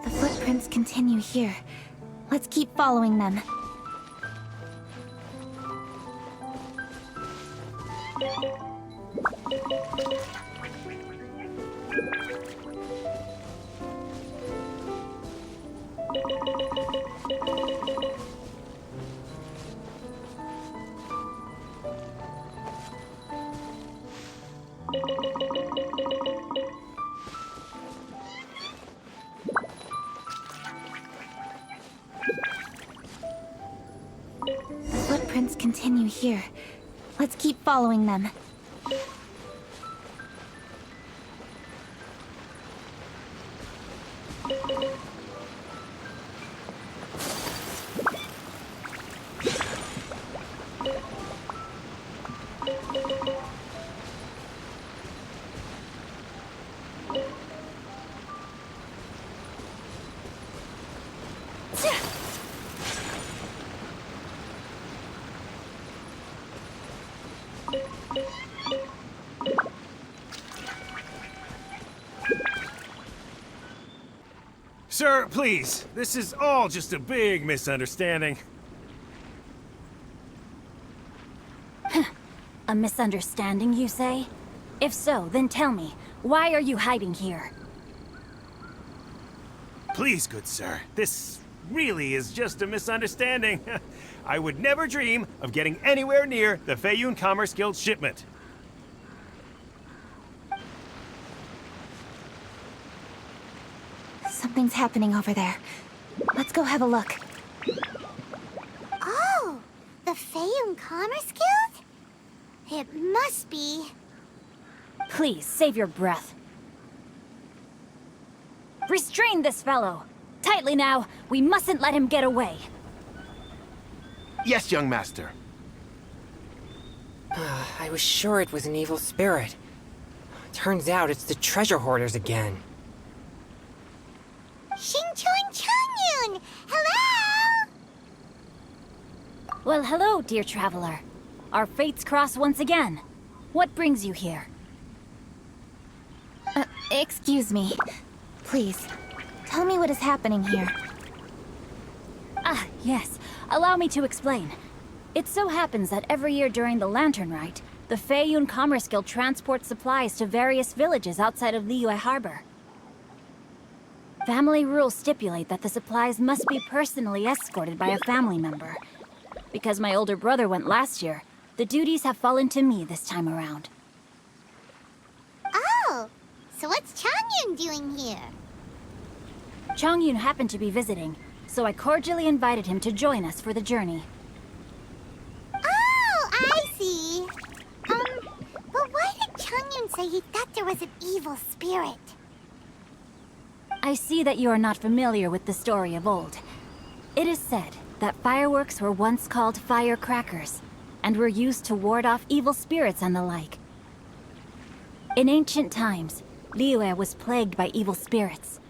The footprints continue here. Let's keep following them. The footprints continue here. Let's keep following them. Sir, please. This is all just a big misunderstanding. A misunderstanding, you say? If so, then tell me, why are you hiding here? Please, good sir. This really is just a misunderstanding. I would never dream of getting anywhere near the Feiyun Commerce Guild shipment. Something's happening over there. Let's go have a look. Oh, the Feiyun Commerce Guild? It must be. Please, save your breath. Restrain this fellow! Tightly now, we mustn't let him get away. Yes, young master. I was sure it was an evil spirit. Turns out it's the treasure hoarders again. Xingchuan Changyun! Hello! Well, hello, dear traveler. Our fates cross once again. What brings you here? Excuse me. Please, tell me what is happening here. Ah, yes. Allow me to explain. It so happens that every year during the Lantern Rite, the Feiyun Commerce Guild transports supplies to various villages outside of Liyue Harbor. Family rules stipulate that the supplies must be personally escorted by a family member. Because my older brother went last year, the duties have fallen to me this time around. Oh, so what's Changyun doing here? Changyun happened to be visiting, so I cordially invited him to join us for the journey. Oh, I see. But why did Changyun say he thought there was an evil spirit? I see that you are not familiar with the story of old. It is said that fireworks were once called firecrackers, and were used to ward off evil spirits and the like. In ancient times, Liyue was plagued by evil spirits.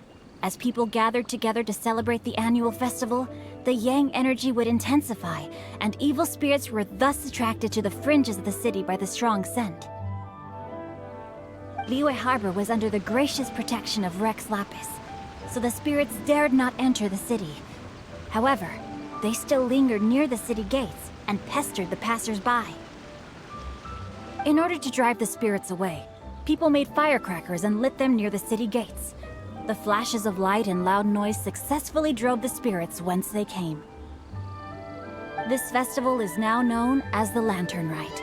As people gathered together to celebrate the annual festival, the yang energy would intensify, and evil spirits were thus attracted to the fringes of the city by the strong scent. Liyue Harbor was under the gracious protection of Rex Lapis, so the spirits dared not enter the city. However, they still lingered near the city gates and pestered the passers-by. In order to drive the spirits away, people made firecrackers and lit them near the city gates. The flashes of light and loud noise successfully drove the spirits whence they came. This festival is now known as the Lantern Rite.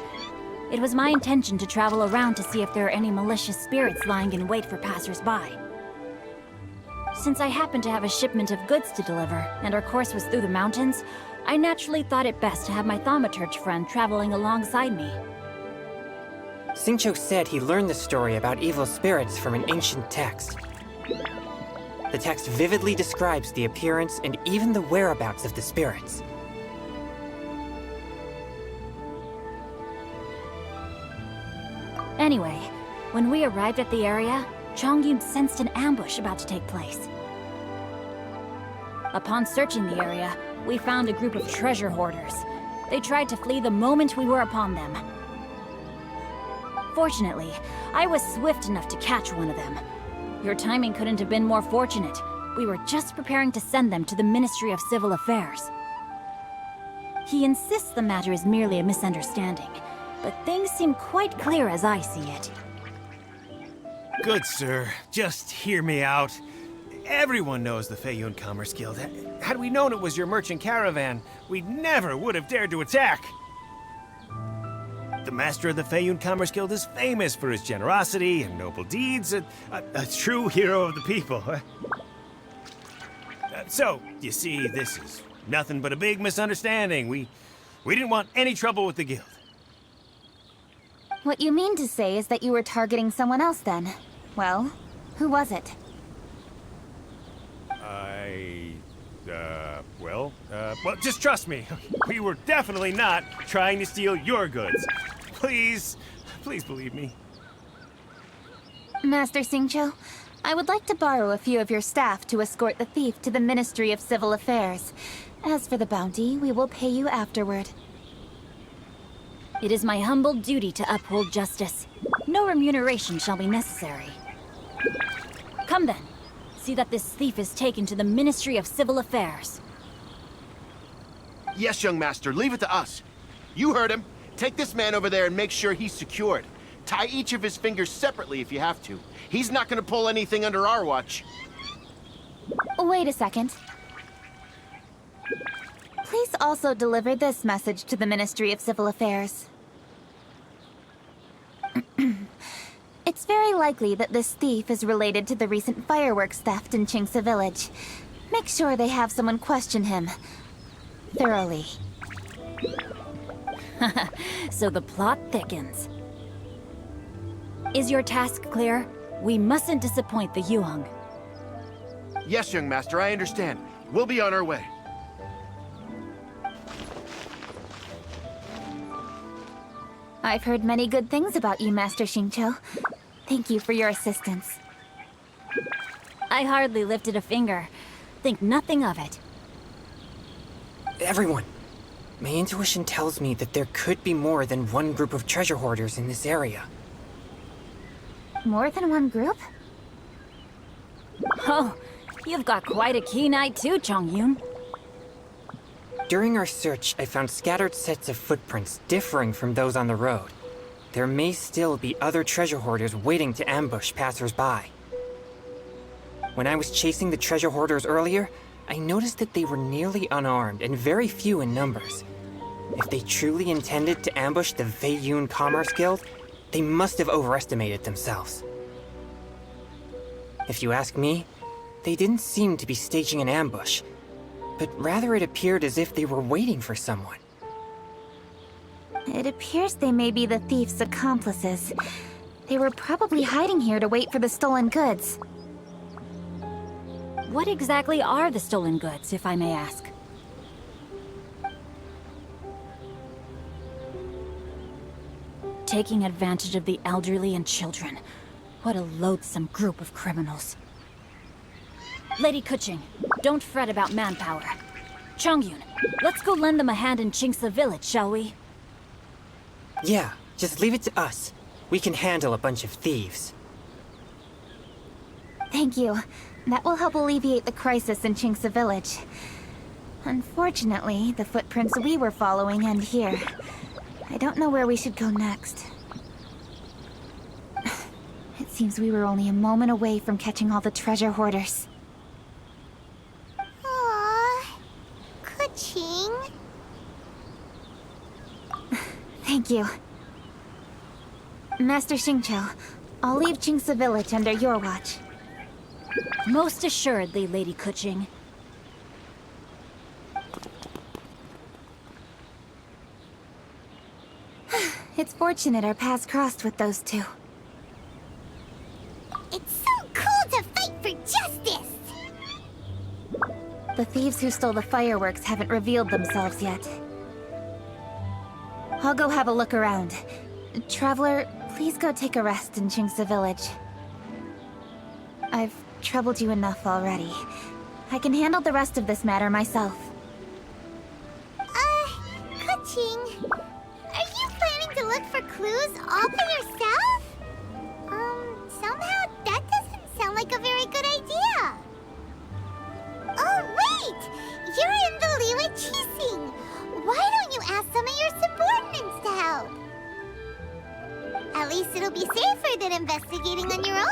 It was my intention to travel around to see if there are any malicious spirits lying in wait for passers-by. Since I happened to have a shipment of goods to deliver, and our course was through the mountains, I naturally thought it best to have my thaumaturge friend traveling alongside me. Qingce said he learned the story about evil spirits from an ancient text. The text vividly describes the appearance and even the whereabouts of the spirits. Anyway, when we arrived at the area, Chongyun sensed an ambush about to take place. Upon searching the area, we found a group of treasure hoarders. They tried to flee the moment we were upon them. Fortunately, I was swift enough to catch one of them. Your timing couldn't have been more fortunate. We were just preparing to send them to the Ministry of Civil Affairs. He insists the matter is merely a misunderstanding, but things seem quite clear as I see it. Good, sir. Just hear me out. Everyone knows the Feiyun Commerce Guild. Had we known it was your merchant caravan, we never would have dared to attack. The master of the Feiyun Commerce Guild is famous for his generosity and noble deeds, a true hero of the people. So, you see, this is nothing but a big misunderstanding. We didn't want any trouble with the guild. What you mean to say is that you were targeting someone else then? Well, who was it? Well, just trust me. We were definitely not trying to steal your goods. Please believe me. Master Qingce, I would like to borrow a few of your staff to escort the thief to the Ministry of Civil Affairs. As for the bounty, we will pay you afterward. It is my humble duty to uphold justice. No remuneration shall be necessary. Come then. See that this thief is taken to the Ministry of Civil Affairs. Yes, young master, leave it to us. You heard him. Take this man over there and make sure he's secured. Tie each of his fingers separately if you have to. He's not gonna pull anything under our watch. Wait a second. Please also deliver this message to the Ministry of Civil Affairs. It's very likely that this thief is related to the recent fireworks theft in Qingce Village. Make sure they have someone question him thoroughly. So the plot thickens. Is your task clear? We mustn't disappoint the Yuang. Yes, young master, I understand. We'll be on our way. I've heard many good things about you, Master Qingce. Thank you for your assistance. I hardly lifted a finger. Think nothing of it. Everyone, my intuition tells me that there could be more than one group of treasure hoarders in this area. More than one group? Oh, you've got quite a keen eye too, Chongyun. During our search, I found scattered sets of footprints differing from those on the road. There may still be other treasure hoarders waiting to ambush passers-by. When I was chasing the treasure hoarders earlier, I noticed that they were nearly unarmed and very few in numbers. If they truly intended to ambush the Feiyun Commerce Guild, they must have overestimated themselves. If you ask me, they didn't seem to be staging an ambush, but rather it appeared as if they were waiting for someone. It appears they may be the thief's accomplices. They were probably hiding here to wait for the stolen goods. What exactly are the stolen goods, if I may ask? Taking advantage of the elderly and children. What a loathsome group of criminals. Lady Keqing, don't fret about manpower. Chongyun, let's go lend them a hand in Qingce Village, shall we? Yeah, just leave it to us. We can handle a bunch of thieves. Thank you. That will help alleviate the crisis in Qingce Village. Unfortunately, the footprints we were following end here. I don't know where we should go next. It seems we were only a moment away from catching all the treasure hoarders. Aww. Keqing. Thank you. Master Xingqiu, I'll leave Qingce Village under your watch. Most assuredly, Lady Keqing. It's fortunate our paths crossed with those two. It's so cool to fight for justice! The thieves who stole the fireworks haven't revealed themselves yet. I'll go have a look around. Traveler, please go take a rest in Qingce Village. I've troubled you enough already. I can handle the rest of this matter myself. Keqing, are you planning to look for clues all by yourself? Somehow that doesn't sound like a very good idea. Oh, wait! You're in the Liyue Qixing. Why don't you ask some of your subordinates to help? At least it'll be safer than investigating on your own.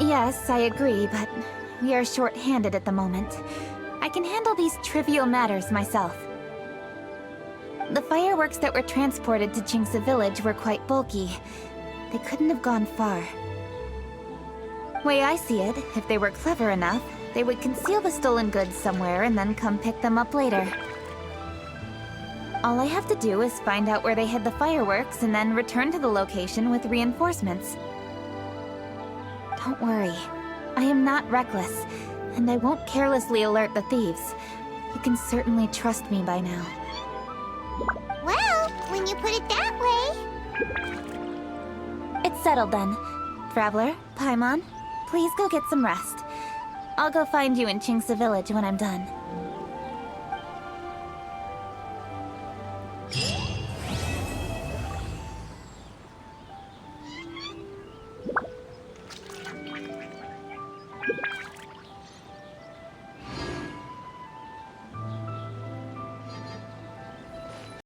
Yes, I agree, but we are short-handed at the moment. I can handle these trivial matters myself. The fireworks that were transported to Qingce Village were quite bulky. They couldn't have gone far. Way I see it, if they were clever enough, they would conceal the stolen goods somewhere and then come pick them up later. All I have to do is find out where they hid the fireworks and then return to the location with reinforcements. Don't worry. I am not reckless, and I won't carelessly alert the thieves. You can certainly trust me by now. Well, when you put it that way... It's settled then. Traveler, Paimon, please go get some rest. I'll go find you in Qingce Village when I'm done.